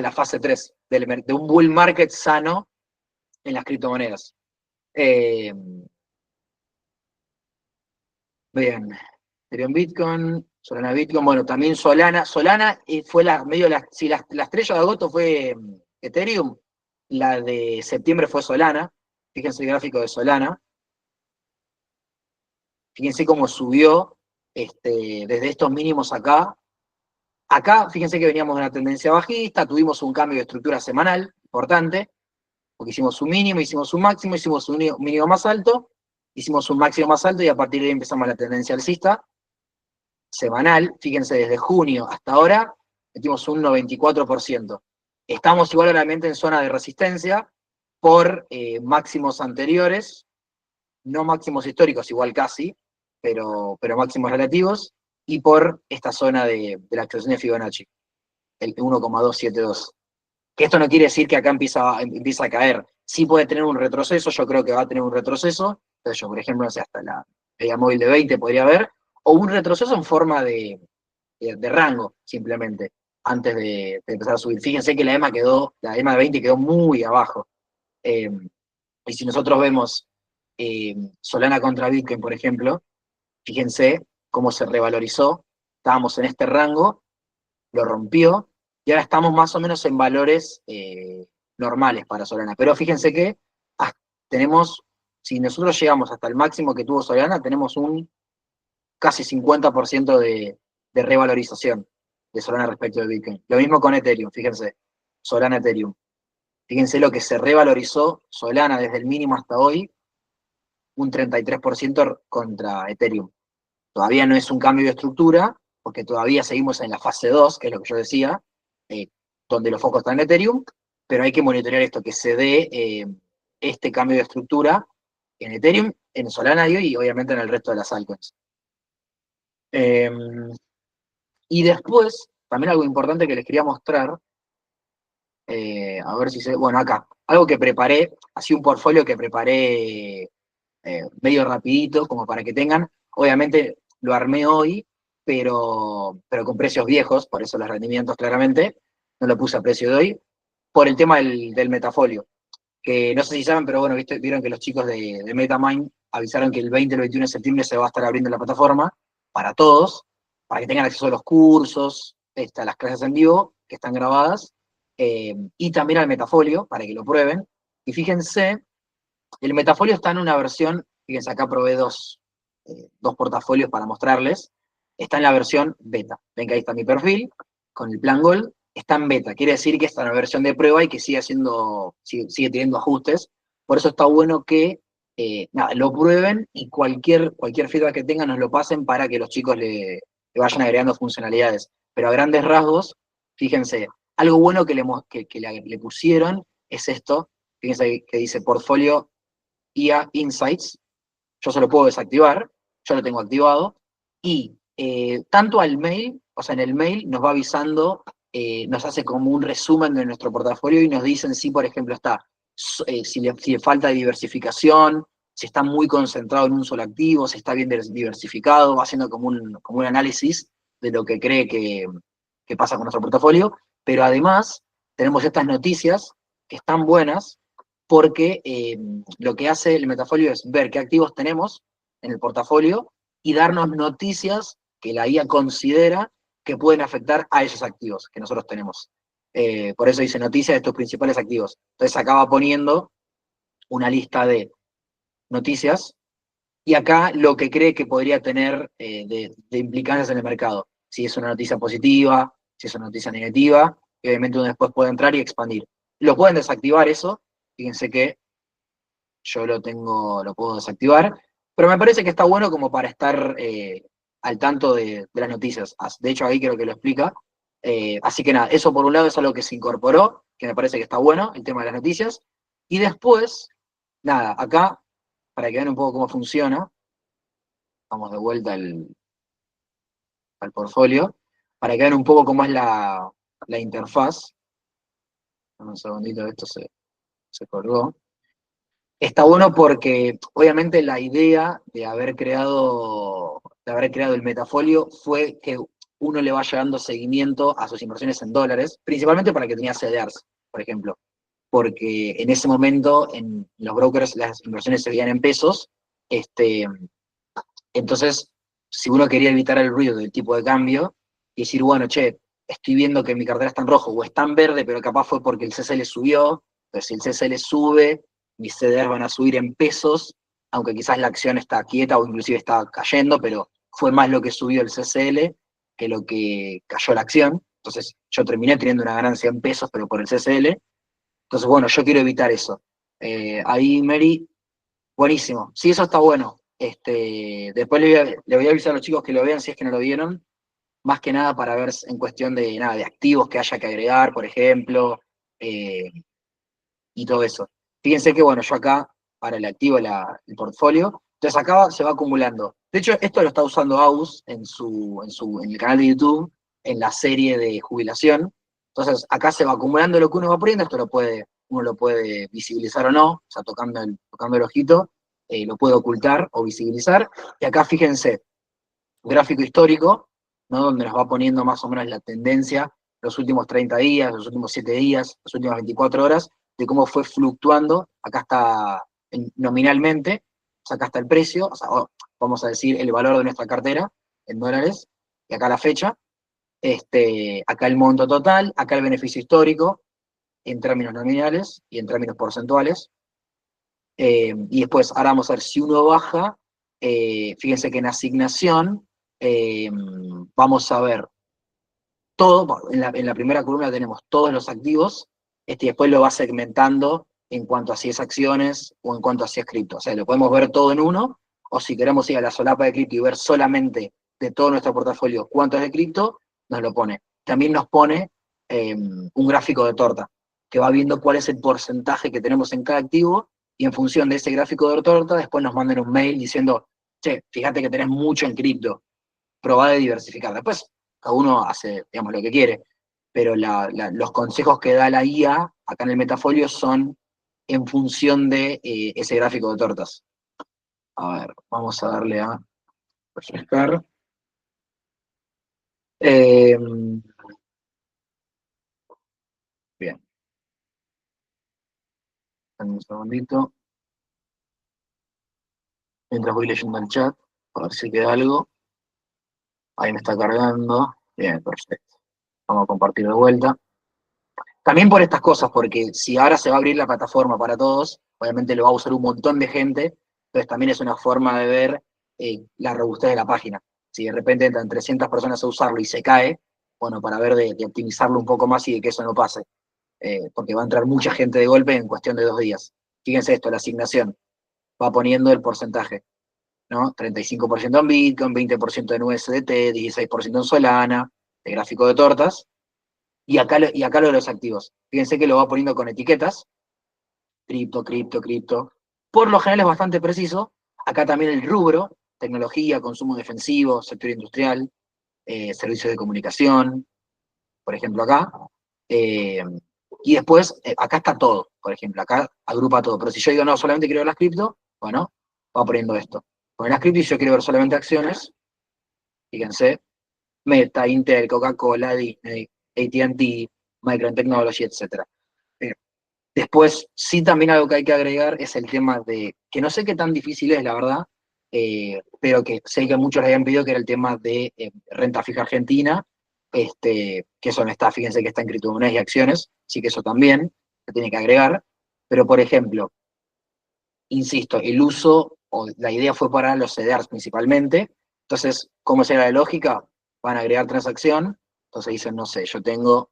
la fase 3 de un bull market sano en las criptomonedas. Bien, Ethereum Bitcoin, Solana Bitcoin, bueno, también Solana fue si la estrella de agosto fue Ethereum, la de septiembre fue Solana, fíjense el gráfico de Solana, fíjense cómo subió desde estos mínimos acá. Acá, fíjense que veníamos de una tendencia bajista, tuvimos un cambio de estructura semanal importante, porque hicimos un mínimo, hicimos un máximo, hicimos un mínimo más alto, hicimos un máximo más alto y a partir de ahí empezamos la tendencia alcista semanal. Fíjense, desde junio hasta ahora metimos un 94%. Estamos igual realmente en zona de resistencia por máximos anteriores, no máximos históricos, igual casi, pero máximos relativos, y por esta zona de la extensión de Fibonacci, el 1,272. Que esto no quiere decir que acá empieza a caer. Sí puede tener un retroceso, yo creo que va a tener un retroceso. Entonces yo, por ejemplo, no sé, hasta la media móvil de 20 podría haber, o un retroceso en forma de rango, simplemente, antes de empezar a subir. Fíjense que la EMA de 20 quedó muy abajo. Y si nosotros vemos Solana contra Bitcoin, por ejemplo, fíjense cómo se revalorizó. Estábamos en este rango, lo rompió, y ahora estamos más o menos en valores normales para Solana. Pero fíjense que tenemos, si nosotros llegamos hasta el máximo que tuvo Solana, tenemos un casi 50% de revalorización de Solana respecto de Bitcoin. Lo mismo con Ethereum, fíjense, Solana Ethereum. Fíjense lo que se revalorizó Solana desde el mínimo hasta hoy, un 33% contra Ethereum. Todavía no es un cambio de estructura, porque todavía seguimos en la fase 2, que es lo que yo decía, donde los focos están en Ethereum, pero hay que monitorear esto, que se dé este cambio de estructura en Ethereum, en Solana y obviamente en el resto de las altcoins. Y después, también algo importante que les quería mostrar, a ver si se... Bueno, acá, algo que preparé, así un portfolio que preparé medio rapidito, como para que tengan. Obviamente lo armé hoy, pero con precios viejos, por eso los rendimientos claramente, no lo puse a precio de hoy, por el tema del metafolio, que no sé si saben, pero bueno, vieron que los chicos de MetaMind avisaron que el 20 y el 21 de septiembre se va a estar abriendo la plataforma para todos, para que tengan acceso a los cursos, a las clases en vivo, que están grabadas, y también al metafolio, para que lo prueben. Y fíjense, el metafolio está en una versión, fíjense, acá probé dos portafolios para mostrarles, está en la versión beta. Ven que ahí está mi perfil, con el plan Gold, está en beta, quiere decir que está en la versión de prueba y que sigue teniendo ajustes. Por eso está bueno que lo prueben y cualquier feedback que tengan nos lo pasen para que los chicos le vayan agregando funcionalidades. Pero a grandes rasgos, fíjense, algo bueno que le pusieron es esto, fíjense que dice portfolio IA Insights, yo se lo puedo desactivar, yo lo tengo activado, y tanto al mail, o sea, en el mail nos va avisando, nos hace como un resumen de nuestro portafolio y nos dicen si, por ejemplo, si le falta diversificación, si está muy concentrado en un solo activo, si está bien diversificado, va haciendo como un análisis de lo que cree que pasa con nuestro portafolio, pero además tenemos estas noticias que están buenas, porque lo que hace el metafolio es ver qué activos tenemos en el portafolio y darnos noticias que la IA considera que pueden afectar a esos activos que nosotros tenemos. Por eso dice noticias de tus principales activos. Entonces acaba poniendo una lista de noticias y acá lo que cree que podría tener de implicancias en el mercado. Si es una noticia positiva, si es una noticia negativa, y obviamente uno después puede entrar y expandir. Lo pueden desactivar eso, fíjense que yo lo puedo desactivar, pero me parece que está bueno como para estar al tanto de las noticias. De hecho, ahí creo que lo explica. Así que nada, eso por un lado es algo que se incorporó, que me parece que está bueno, el tema de las noticias. Y después, nada, acá, para que vean un poco cómo funciona, vamos de vuelta al portfolio, para que vean un poco cómo es la interfaz. Un segundito, esto se colgó. Está bueno porque, obviamente, la idea de haber creado el Metafolio fue que uno le vaya dando seguimiento a sus inversiones en dólares, principalmente para que tenía CDRs, por ejemplo, porque en ese momento en los brokers las inversiones se veían en pesos, entonces, si uno quería evitar el ruido del tipo de cambio y decir, bueno, che, estoy viendo que mi cartera está en rojo o está en verde, pero capaz fue porque el CCL subió, pero si el CCL sube, mis CDRs van a subir en pesos, aunque quizás la acción está quieta o inclusive está cayendo, pero fue más lo que subió el CCL que lo que cayó la acción. Entonces, yo terminé teniendo una ganancia en pesos, pero por el CCL. Entonces, bueno, yo quiero evitar eso. Ahí, Mary, buenísimo. Sí, eso está bueno. Después le voy a avisar a los chicos que lo vean si es que no lo vieron, más que nada para ver en cuestión de nada, de activos que haya que agregar, por ejemplo, eh, y todo eso. Fíjense que, bueno, yo acá, para el activo, el portfolio, entonces acá se va acumulando. De hecho, esto lo está usando Aus en el canal de YouTube, en la serie de jubilación. Entonces, acá se va acumulando lo que uno va poniendo, uno lo puede visibilizar o no, o sea, tocando el ojito, lo puede ocultar o visibilizar. Y acá fíjense, gráfico histórico, ¿no? Donde nos va poniendo más o menos la tendencia los últimos 30 días, los últimos 7 días, las últimas 24 horas, de cómo fue fluctuando. Acá está nominalmente, o sea, acá está el precio, o sea, vamos a decir el valor de nuestra cartera en dólares, y acá la fecha, acá el monto total, acá el beneficio histórico, en términos nominales y en términos porcentuales. Y después, ahora vamos a ver si uno baja, fíjense que en asignación, eh, vamos a ver todo, en la primera columna tenemos todos los activos, y después lo va segmentando en cuanto a si es acciones o en cuanto a si es cripto. O sea, lo podemos ver todo en uno, o si queremos ir a la solapa de cripto y ver solamente de todo nuestro portafolio cuánto es de cripto, nos lo pone. También nos pone un gráfico de torta, que va viendo cuál es el porcentaje que tenemos en cada activo, y en función de ese gráfico de torta, después nos mandan un mail diciendo, che, fíjate que tenés mucho en cripto, probá de diversificar. Después, cada uno hace, digamos, lo que quiere, pero los consejos que da la IA acá en el Metafolio son en función de ese gráfico de tortas. A ver, vamos a darle a refrescar. Eh, bien, un segundito, mientras voy leyendo el chat, a ver si queda algo. Ahí me está cargando. Bien, perfecto. Vamos a compartir de vuelta. También por estas cosas, porque si ahora se va a abrir la plataforma para todos, obviamente lo va a usar un montón de gente, entonces también es una forma de ver la robustez de la página. Si de repente entran 300 personas a usarlo y se cae, bueno, para ver de optimizarlo un poco más y de que eso no pase, porque va a entrar mucha gente de golpe en cuestión de 2 días. Fíjense esto, la asignación va poniendo el porcentaje, ¿no? 35% en Bitcoin, 20% en USDT, 16% en Solana, el gráfico de tortas, y acá lo de los activos. Fíjense que lo va poniendo con etiquetas, cripto, cripto, cripto. Por lo general es bastante preciso. Acá también el rubro, tecnología, consumo defensivo, sector industrial, servicios de comunicación, por ejemplo acá. Eh, y después, acá está todo, por ejemplo, acá agrupa todo. Pero si yo digo, no, solamente quiero ver las cripto, bueno, va poniendo esto. Con las cripto y yo quiero ver solamente acciones, fíjense, Meta, Intel, Coca-Cola, Disney, AT&T, Micron Technology, etc. Después, sí, también algo que hay que agregar es el tema de, que no sé qué tan difícil es, la verdad, pero que sé que muchos le habían pedido, que era el tema de renta fija argentina, que eso no está, fíjense que está en criptomonedas y acciones, sí que eso también se tiene que agregar, pero por ejemplo, insisto, el uso, o la idea fue para los CDRs principalmente, entonces, ¿cómo será la lógica? Van a agregar transacción, entonces dicen, no sé, yo tengo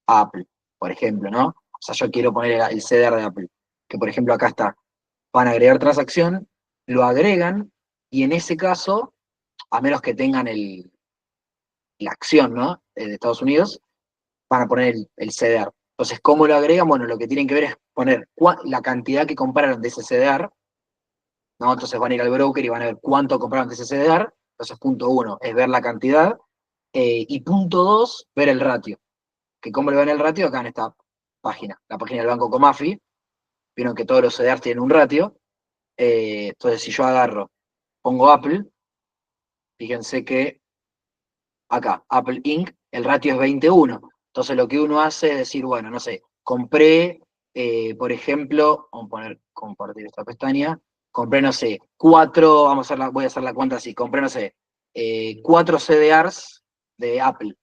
Apple, por ejemplo, ¿no? O sea, yo quiero poner el CDR de Apple, que por ejemplo acá está. Van a agregar transacción, lo agregan, y en ese caso, a menos que tengan la acción, ¿no? De Estados Unidos, van a poner el CDR. Entonces, ¿cómo lo agregan? Bueno, lo que tienen que ver es poner la cantidad que compraron de ese CDR, ¿no? Entonces van a ir al broker y van a ver cuánto compraron de ese CDR. Entonces, punto uno es ver la cantidad, y punto dos, ver el ratio. que cómo le va en el ratio acá en esta página, la página del banco Comafi. Vieron que todos los CDRs tienen un ratio. Entonces, si yo agarro, pongo Apple, fíjense que acá, Apple Inc., el ratio es 21. Entonces, lo que uno hace es decir, bueno, no sé, compré, por ejemplo, vamos a poner, compartir esta pestaña, compré, no sé, voy a hacer la cuenta así, compré, no sé, 4 CDRs de Apple.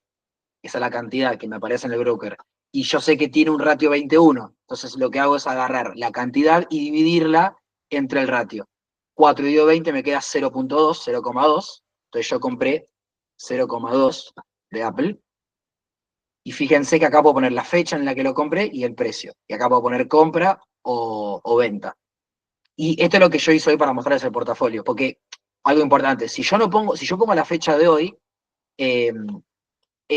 Esa es la cantidad que me aparece en el broker. Y yo sé que tiene un ratio 21. Entonces lo que hago es agarrar la cantidad y dividirla entre el ratio. 4 dividido 20 me queda 0.2, 0,2. Entonces yo compré 0,2 de Apple. Y fíjense que acá puedo poner la fecha en la que lo compré y el precio. Y acá puedo poner compra o venta. Y esto es lo que yo hice hoy para mostrarles el portafolio. Porque algo importante, si yo pongo la fecha de hoy, eh,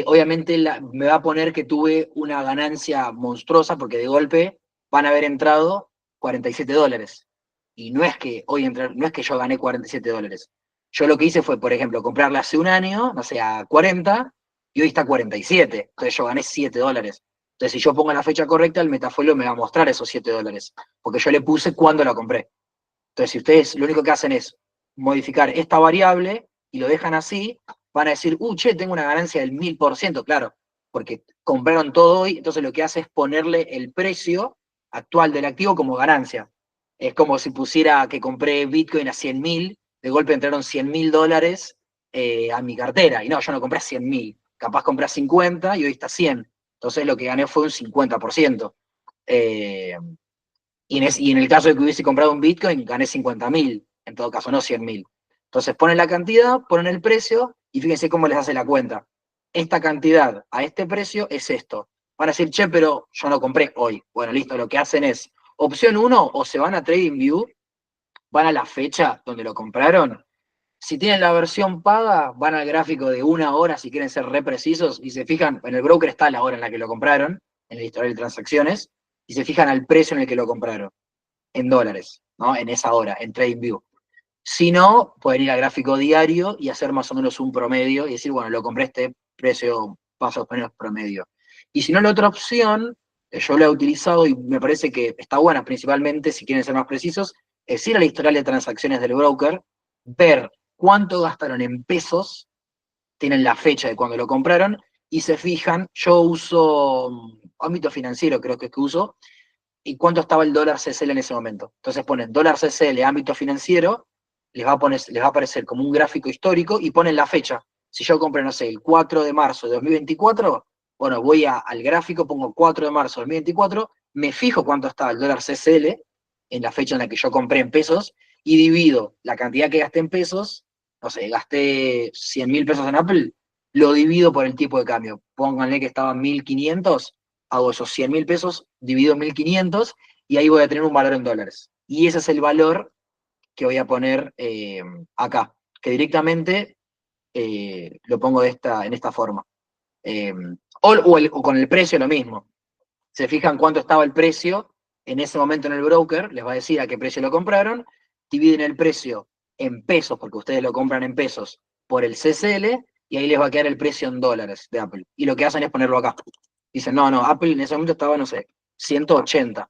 obviamente me va a poner que tuve una ganancia monstruosa porque de golpe van a haber entrado $47. Y no es que no es que yo gané $47. Yo lo que hice fue, por ejemplo, comprarla hace un año, no sé, a 40, y hoy está a 47. Entonces yo gané $7. Entonces, si yo pongo la fecha correcta, el metafolio me va a mostrar esos $7. Porque yo le puse cuándo la compré. Entonces, si ustedes lo único que hacen es modificar esta variable y lo dejan así, van a decir, che, tengo una ganancia del 1000%, claro, porque compraron todo hoy, entonces lo que hace es ponerle el precio actual del activo como ganancia. Es como si pusiera que compré Bitcoin a 100.000, de golpe entraron $100.000 a mi cartera, y no, yo no compré a 100.000, capaz compré a 50 y hoy está a 100. Entonces lo que gané fue un 50%. Eh, y en el caso de que hubiese comprado un Bitcoin, gané 50.000, en todo caso, no 100.000. Entonces ponen la cantidad, ponen el precio, y fíjense cómo les hace la cuenta. Esta cantidad a este precio es esto. Van a decir, che, pero yo no compré hoy. Bueno, listo, lo que hacen es, opción uno, o se van a TradingView, van a la fecha donde lo compraron. Si tienen la versión paga, van al gráfico de 1 hora, si quieren ser re precisos, y se fijan, en el broker está la hora en la que lo compraron, en el historial de transacciones, y se fijan al precio en el que lo compraron en dólares, ¿no? En esa hora, en TradingView. Si no, pueden ir al gráfico diario y hacer más o menos un promedio y decir, bueno, lo compré a este precio más o menos promedio. Y si no, la otra opción, yo la he utilizado y me parece que está buena, principalmente si quieren ser más precisos, es ir al historial de transacciones del broker, ver cuánto gastaron en pesos, tienen la fecha de cuando lo compraron, y se fijan, yo uso ámbito financiero, creo que es que uso, y cuánto estaba el dólar CCL en ese momento. Entonces ponen dólar CCL ámbito financiero, les va a aparecer como un gráfico histórico y ponen la fecha. Si yo compré, no sé, el 4 de marzo de 2024, bueno, voy al gráfico, pongo 4 de marzo de 2024, me fijo cuánto estaba el dólar CCL en la fecha en la que yo compré en pesos y divido la cantidad que gasté en pesos, no sé, gasté 100.000 pesos en Apple, lo divido por el tipo de cambio. Pónganle que estaban 1.500, hago esos 100.000 pesos, divido en 1.500 y ahí voy a tener un valor en dólares. Y ese es el valor que voy a poner acá, que directamente lo pongo en esta forma. Eh, o con el precio lo mismo. Se fijan cuánto estaba el precio en ese momento en el broker, les va a decir a qué precio lo compraron, dividen el precio en pesos, porque ustedes lo compran en pesos, por el CCL, y ahí les va a quedar el precio en dólares de Apple. Y lo que hacen es ponerlo acá. Dicen, no, Apple en ese momento estaba, no sé, 180.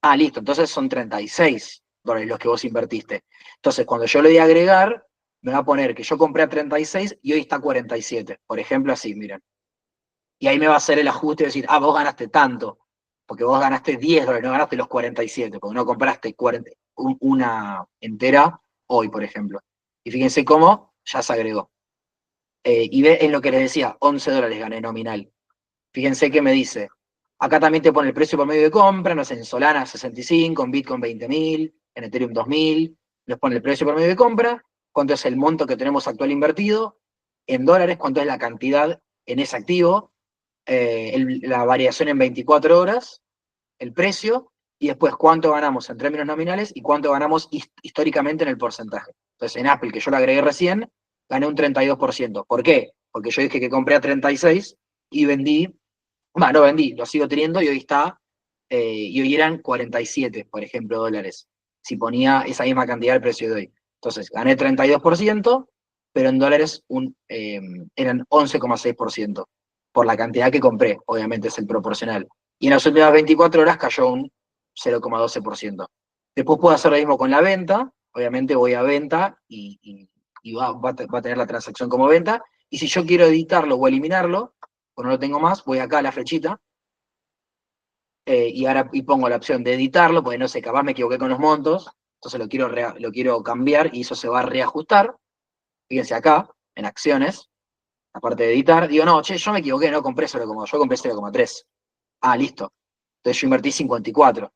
Ah, listo, entonces son $36 los que vos invertiste. Entonces, cuando yo le doy a agregar, me va a poner que yo compré a 36 y hoy está a 47. Por ejemplo, así, miren. Y ahí me va a hacer el ajuste y decir, vos ganaste tanto, porque vos ganaste $10, no ganaste los 47, porque no compraste una entera hoy, por ejemplo. Y fíjense cómo ya se agregó. Y ve en lo que les decía, $11 gané nominal. Fíjense que me dice, acá también te pone el precio por medio de compra, no sé, en Solana 65, en Bitcoin 20.000, en Ethereum 2.000, les pone el precio por medio de compra, cuánto es el monto que tenemos actual invertido, en dólares, cuánto es la cantidad en ese activo, la variación en 24 horas, el precio, y después cuánto ganamos en términos nominales y cuánto ganamos históricamente en el porcentaje. Entonces, en Apple, que yo lo agregué recién, gané un 32%. ¿Por qué? Porque yo dije que compré a 36 y vendí, no vendí, lo sigo teniendo y hoy está, y hoy eran 47, por ejemplo, dólares, si ponía esa misma cantidad al precio de hoy. Entonces, gané 32%, pero en dólares eran 11,6%. por la cantidad que compré, obviamente es el proporcional. Y en las últimas 24 horas cayó un 0,12%. Después puedo hacer lo mismo con la venta, obviamente voy a venta y va a tener la transacción como venta, y si yo quiero editarlo o eliminarlo, o no lo tengo más, voy acá a la flechita, y pongo la opción de editarlo, porque no sé, capaz me equivoqué con los montos, entonces lo quiero cambiar y eso se va a reajustar. Fíjense acá, en acciones, aparte de editar, digo, no, che, yo me equivoqué, no compré 0,2, yo compré 0,3. Ah, listo. Entonces yo invertí 54.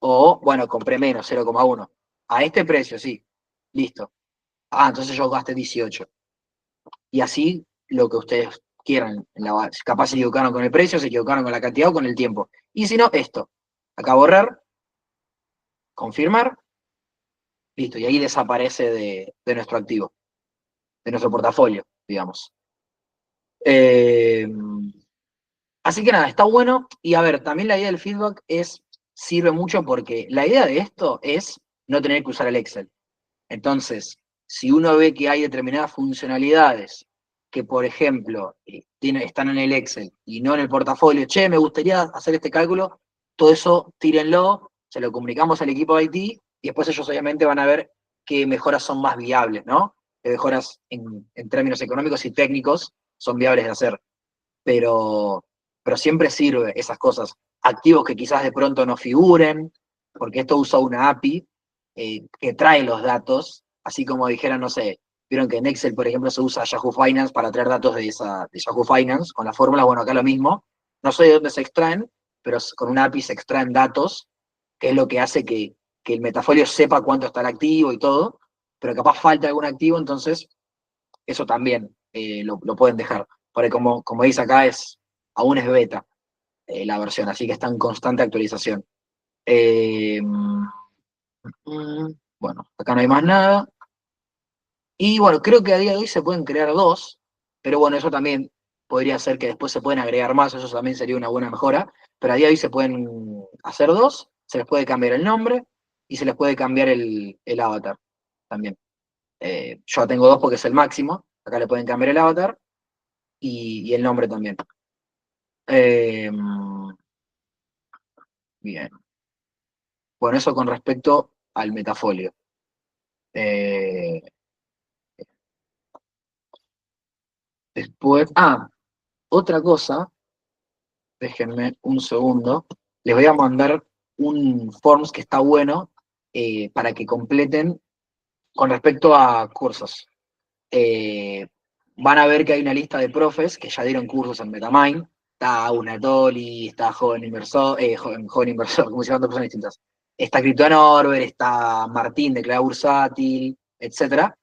O, bueno, compré menos, 0,1. A este precio, sí. Listo. Ah, entonces yo gasté 18. Y así lo que ustedes quieran. Capaz se equivocaron con el precio, se equivocaron con la cantidad o con el tiempo. Y si no, esto. Acá borrar, confirmar, listo. Y ahí desaparece de nuestro activo, de nuestro portafolio, digamos. Eh, Así que nada, está bueno. Y a ver, también la idea del feedback sirve mucho porque la idea de esto es no tener que usar el Excel. Entonces, si uno ve que hay determinadas funcionalidades que, por ejemplo, están en el Excel y no en el portafolio, che, me gustaría hacer este cálculo, todo eso tírenlo, se lo comunicamos al equipo de IT y después ellos obviamente van a ver qué mejoras son más viables, ¿no? Qué mejoras en términos económicos y técnicos son viables de hacer. Pero, pero siempre sirve esas cosas. Activos que quizás de pronto no figuren, porque esto usa una API que trae los datos, así como dijeran, no sé, vieron que en Excel, por ejemplo, se usa Yahoo Finance para traer datos de Yahoo Finance, con la fórmula, bueno, acá lo mismo. No sé de dónde se extraen, pero con una API se extraen datos, que es lo que hace que el metafolio sepa cuánto está el activo y todo, pero capaz falta algún activo, entonces eso también lo pueden dejar. Porque como dice acá, aún es beta la versión, así que está en constante actualización. Eh, bueno, acá no hay más nada. Y bueno, creo que a día de hoy se pueden crear dos, pero bueno, eso también podría ser que después se pueden agregar más, eso también sería una buena mejora. Pero a día de hoy se pueden hacer dos, se les puede cambiar el nombre y se les puede cambiar el avatar también. Yo tengo dos porque es el máximo, acá le pueden cambiar el avatar y el nombre también. Eh, Bien. Bueno, eso con respecto al metafolio. Eh, Después, otra cosa, déjenme un segundo. Les voy a mandar un forms que está bueno para que completen con respecto a cursos. Eh, Van a ver que hay una lista de profes que ya dieron cursos en Metamind. Está Unatoli, está Joven Inversor, Joven Inversor, como se llaman, dos personas distintas. Está Cristian Orber, está Martín de Clave Bursátil, etcétera.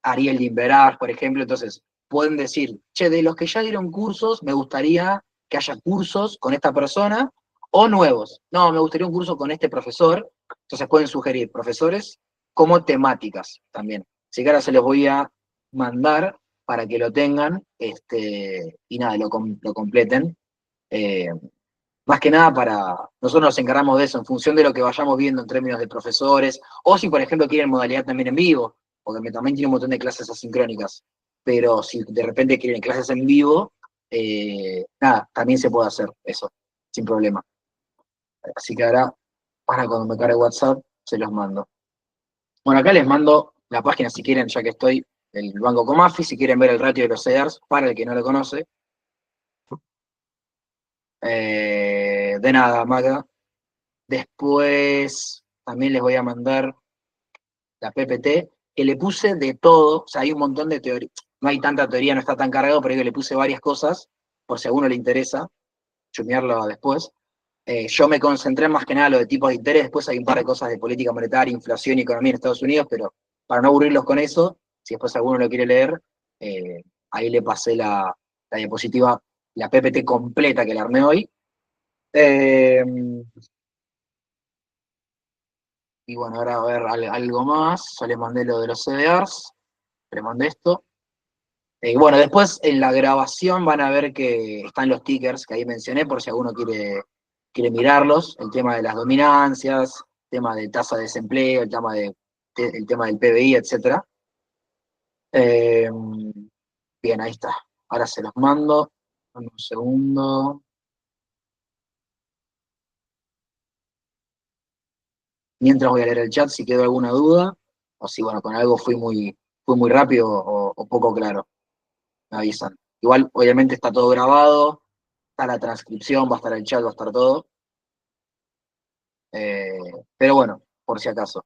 Ariel de Inverar, por ejemplo. Entonces, pueden decir, che, de los que ya dieron cursos, me gustaría que haya cursos con esta persona o nuevos. No, me gustaría un curso con este profesor. Entonces pueden sugerir profesores como temáticas también. Así que ahora se los voy a mandar para que lo tengan y nada, lo completen. Eh, Más que nada nosotros nos encargamos de eso en función de lo que vayamos viendo en términos de profesores, o si por ejemplo quieren modalidad también en vivo, porque también tiene un montón de clases asincrónicas, pero si de repente quieren clases en vivo, nada, también se puede hacer eso, sin problema. Así que ahora, para cuando me cargue WhatsApp, se los mando. Bueno, acá les mando la página si quieren, ya que estoy, el Banco Comafi, si quieren ver el ratio de los CEDARs, para el que no lo conoce. De nada, Maga. Después también les voy a mandar la PPT, que le puse de todo, o sea, hay un montón de teoría, no hay tanta teoría, no está tan cargado, pero yo le puse varias cosas, por si a uno le interesa, chumearlo después. Yo me concentré más que nada en lo de tipos de interés, después hay un par de cosas de política monetaria, inflación y economía en Estados Unidos, pero para no aburrirlos con eso, si después alguno lo quiere leer, ahí le pasé la diapositiva, la PPT completa que la armé hoy. Eh, y bueno, ahora a ver algo más, ya le mandé lo de los CDRs, le mandé esto. Bueno, después en la grabación van a ver que están los tickers que ahí mencioné, por si alguno quiere mirarlos, el tema de las dominancias, el tema de tasa de desempleo, el tema del PBI, etc. Bien, ahí está. Ahora se los mando. Dame un segundo. Mientras voy a leer el chat si quedó alguna duda, o si, bueno, con algo fui muy rápido o poco claro, me avisan. Igual, obviamente está todo grabado, está la transcripción, va a estar el chat, va a estar todo. Eh, pero bueno, por si acaso,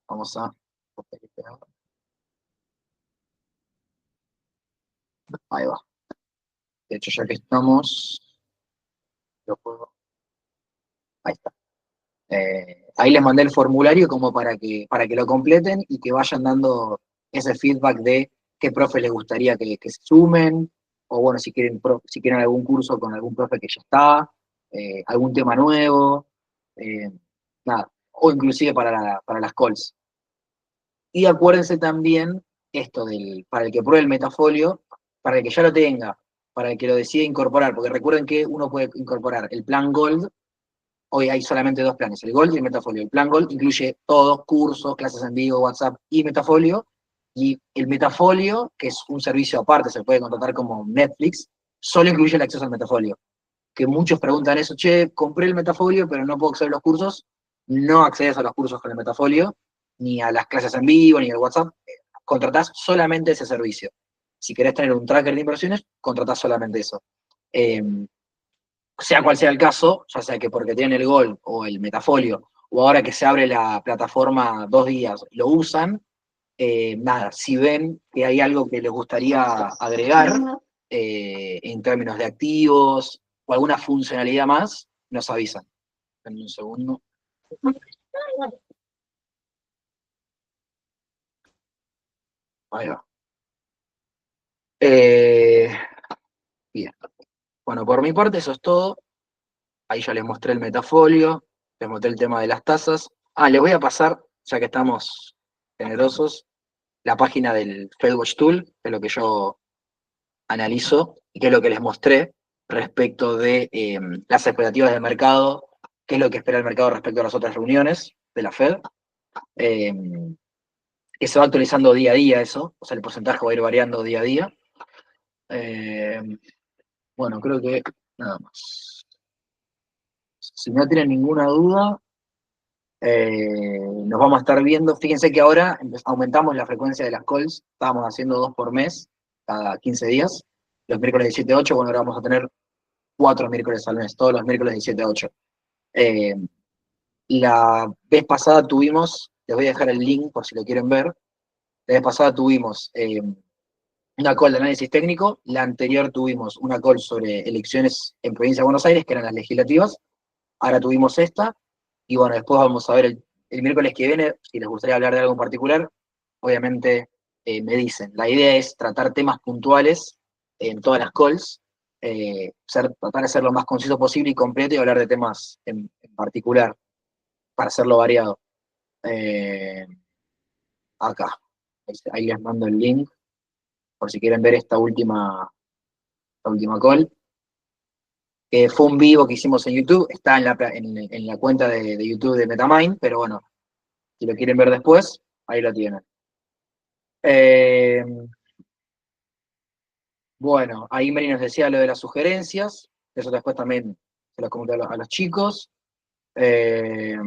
vamos a... Ahí va. De hecho, ya que estamos, lo puedo... Ahí está. Ahí les mandé el formulario como para que lo completen y que vayan dando ese feedback de qué profe les gustaría que se sumen, o bueno, si quieren algún curso con algún profe que ya está, algún tema nuevo, eh, nada, o inclusive para las calls. Y acuérdense también esto para el que pruebe el metafolio, para el que ya lo tenga, para el que lo decida incorporar, porque recuerden que uno puede incorporar el plan Gold. Hoy hay solamente dos planes, el Gold y el Metafolio. El plan Gold incluye todos, cursos, clases en vivo, WhatsApp y Metafolio. Y el Metafolio, que es un servicio aparte, se puede contratar como Netflix, solo incluye el acceso al Metafolio. Que muchos preguntan eso, che, compré el Metafolio, pero no puedo acceder a los cursos. No accedes a los cursos con el Metafolio, ni a las clases en vivo, ni al WhatsApp. Contratás solamente ese servicio. Si querés tener un tracker de inversiones, contratás solamente eso. Eh, sea cual sea el caso, ya sea que porque tienen el Gold o el Metafolio, o ahora que se abre la plataforma 2 días, lo usan, nada, si ven que hay algo que les gustaría agregar en términos de activos o alguna funcionalidad más, nos avisan. En un segundo. Ahí va. Eh, bien. Bueno, por mi parte eso es todo. Ahí ya les mostré el metafolio, les mostré el tema de las tasas. Ah, les voy a pasar, ya que estamos generosos, la página del FedWatch Tool, que es lo que yo analizo y que es lo que les mostré respecto de las expectativas del mercado, qué es lo que espera el mercado respecto a las otras reuniones de la Fed, eh, que se va actualizando día a día eso, o sea, el porcentaje va a ir variando día a día. Eh, bueno, creo que nada más. Si no tienen ninguna duda, nos vamos a estar viendo. Fíjense que ahora aumentamos la frecuencia de las calls, estábamos haciendo 2 por mes, cada 15 días. Los miércoles de 7 a 8, bueno, ahora vamos a tener 4 miércoles al mes, todos los miércoles de 7 a 8. Eh, la vez pasada tuvimos, les voy a dejar el link por si lo quieren ver, la vez pasada tuvimos una call de análisis técnico, la anterior tuvimos una call sobre elecciones en Provincia de Buenos Aires, que eran las legislativas, ahora tuvimos esta, y bueno, después vamos a ver el miércoles que viene, si les gustaría hablar de algo en particular, obviamente me dicen. La idea es tratar temas puntuales en todas las calls, tratar de ser lo más conciso posible y completo y hablar de temas en particular, para hacerlo variado. Eh, acá, ahí les mando el link, por si quieren ver esta última call. Fue un vivo que hicimos en YouTube, está en la cuenta de YouTube de Metamind, pero bueno, si lo quieren ver después, ahí lo tienen. Eh, bueno, ahí Mary nos decía lo de las sugerencias, eso después también se los comenté a los chicos. Eh,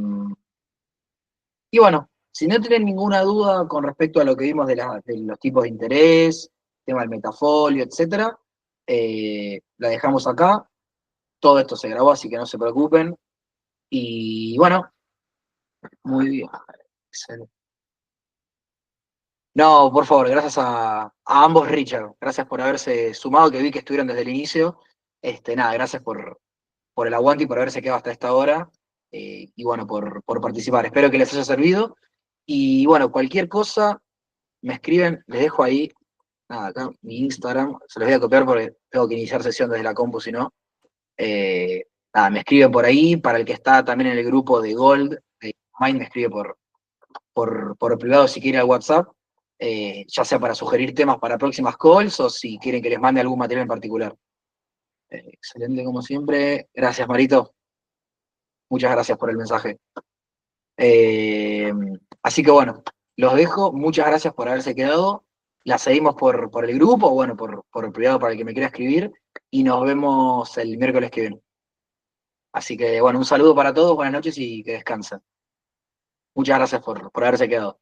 y bueno, si no tienen ninguna duda con respecto a lo que vimos de los tipos de interés, tema del metafolio, etcétera, la dejamos acá. Todo esto se grabó, así que no se preocupen. Y bueno, muy bien. Excelente. No, por favor, gracias a ambos, Richard. Gracias por haberse sumado, que vi que estuvieron desde el inicio. Nada, gracias por el aguante y por haberse quedado hasta esta hora. Y bueno, por participar. Espero que les haya servido. Y bueno, cualquier cosa, me escriben, les dejo ahí, nada, acá mi Instagram, se los voy a copiar porque tengo que iniciar sesión desde la compu, si no. Nada, me escriben por ahí, para el que está también en el grupo de Gold, Mind me escribe por privado si quiere al WhatsApp, ya sea para sugerir temas para próximas calls o si quieren que les mande algún material en particular. Excelente como siempre. Gracias, Marito. Muchas gracias por el mensaje. Eh, así que bueno, los dejo. Muchas gracias por haberse quedado. la seguimos por el grupo, o bueno, por el privado para el que me quiera escribir, y nos vemos el miércoles que viene. Así que bueno, un saludo para todos, buenas noches y que descansen. Muchas gracias por haberse quedado.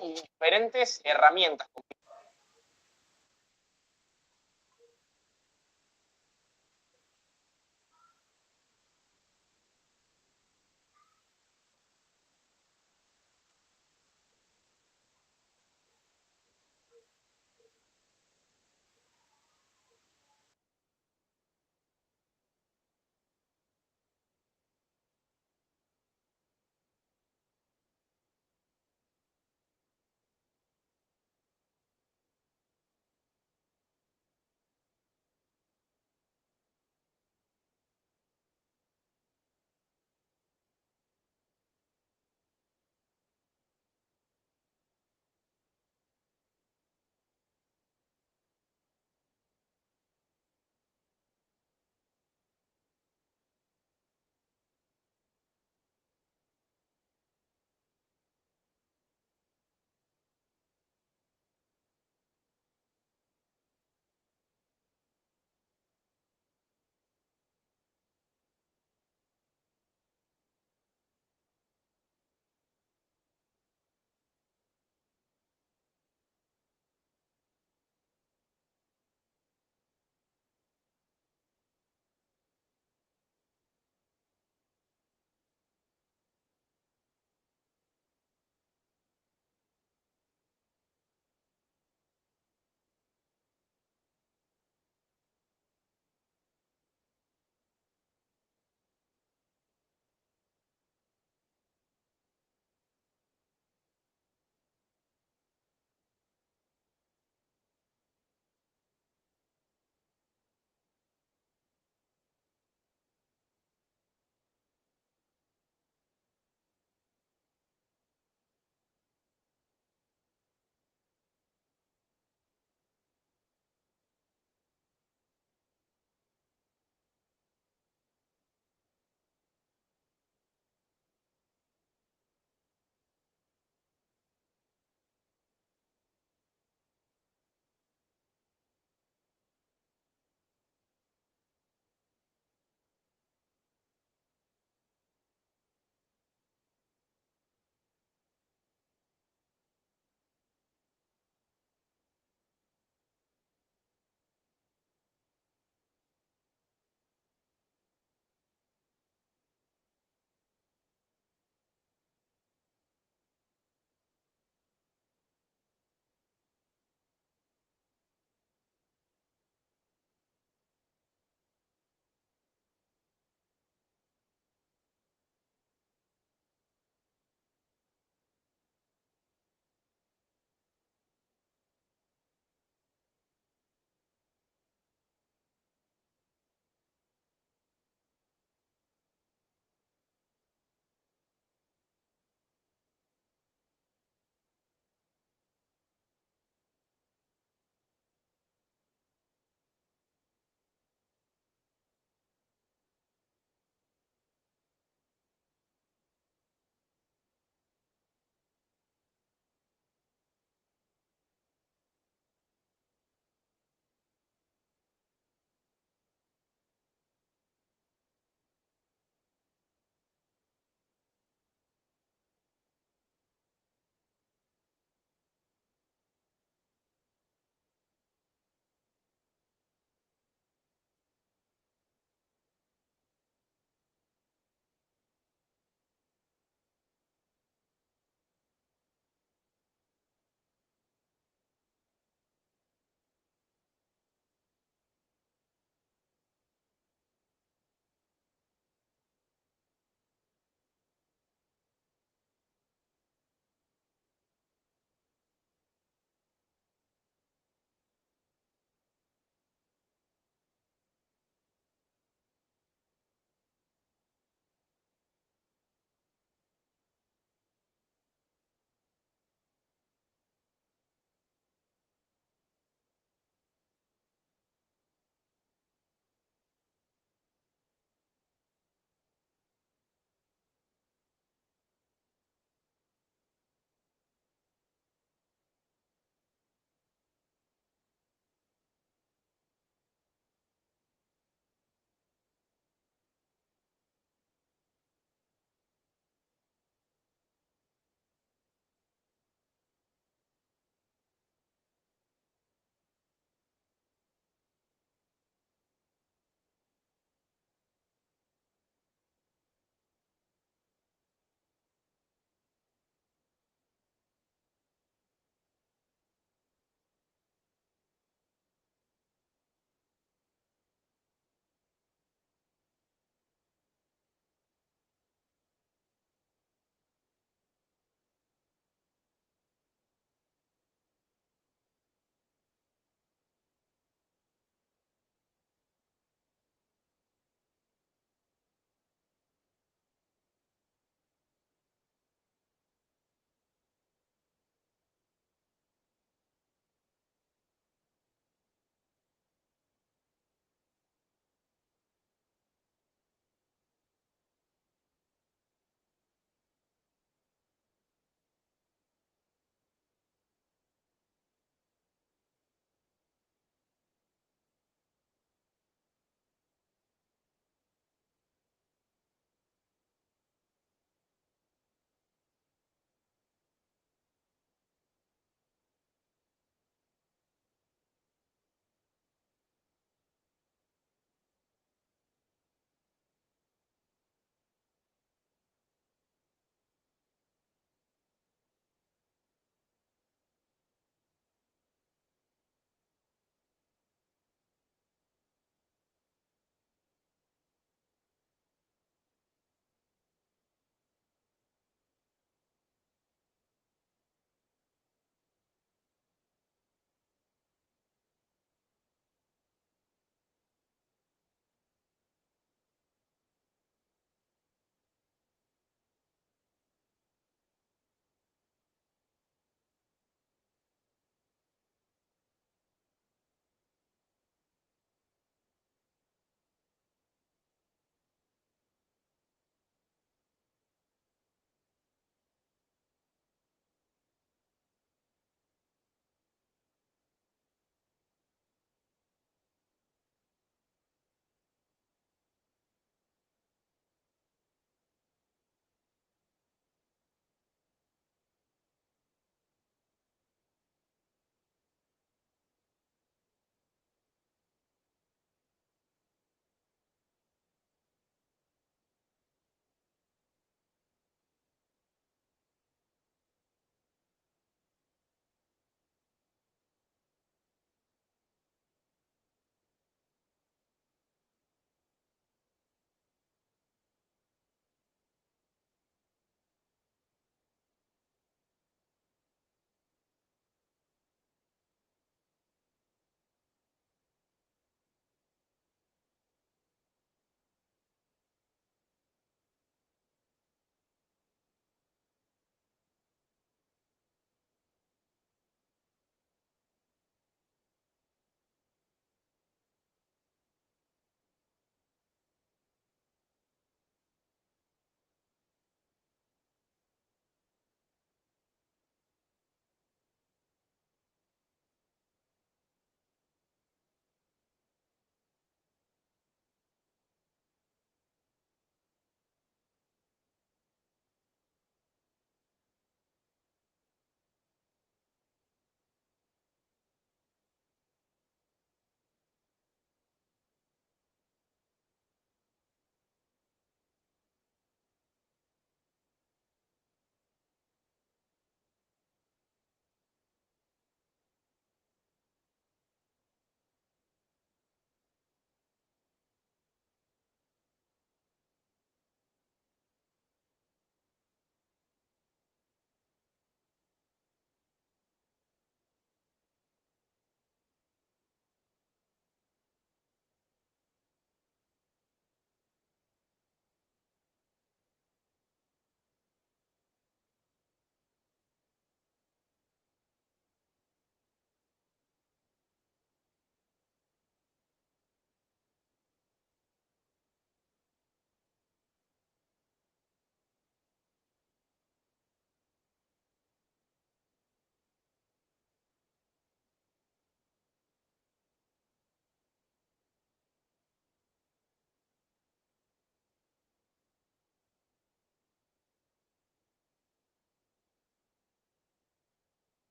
y diferentes herramientas, como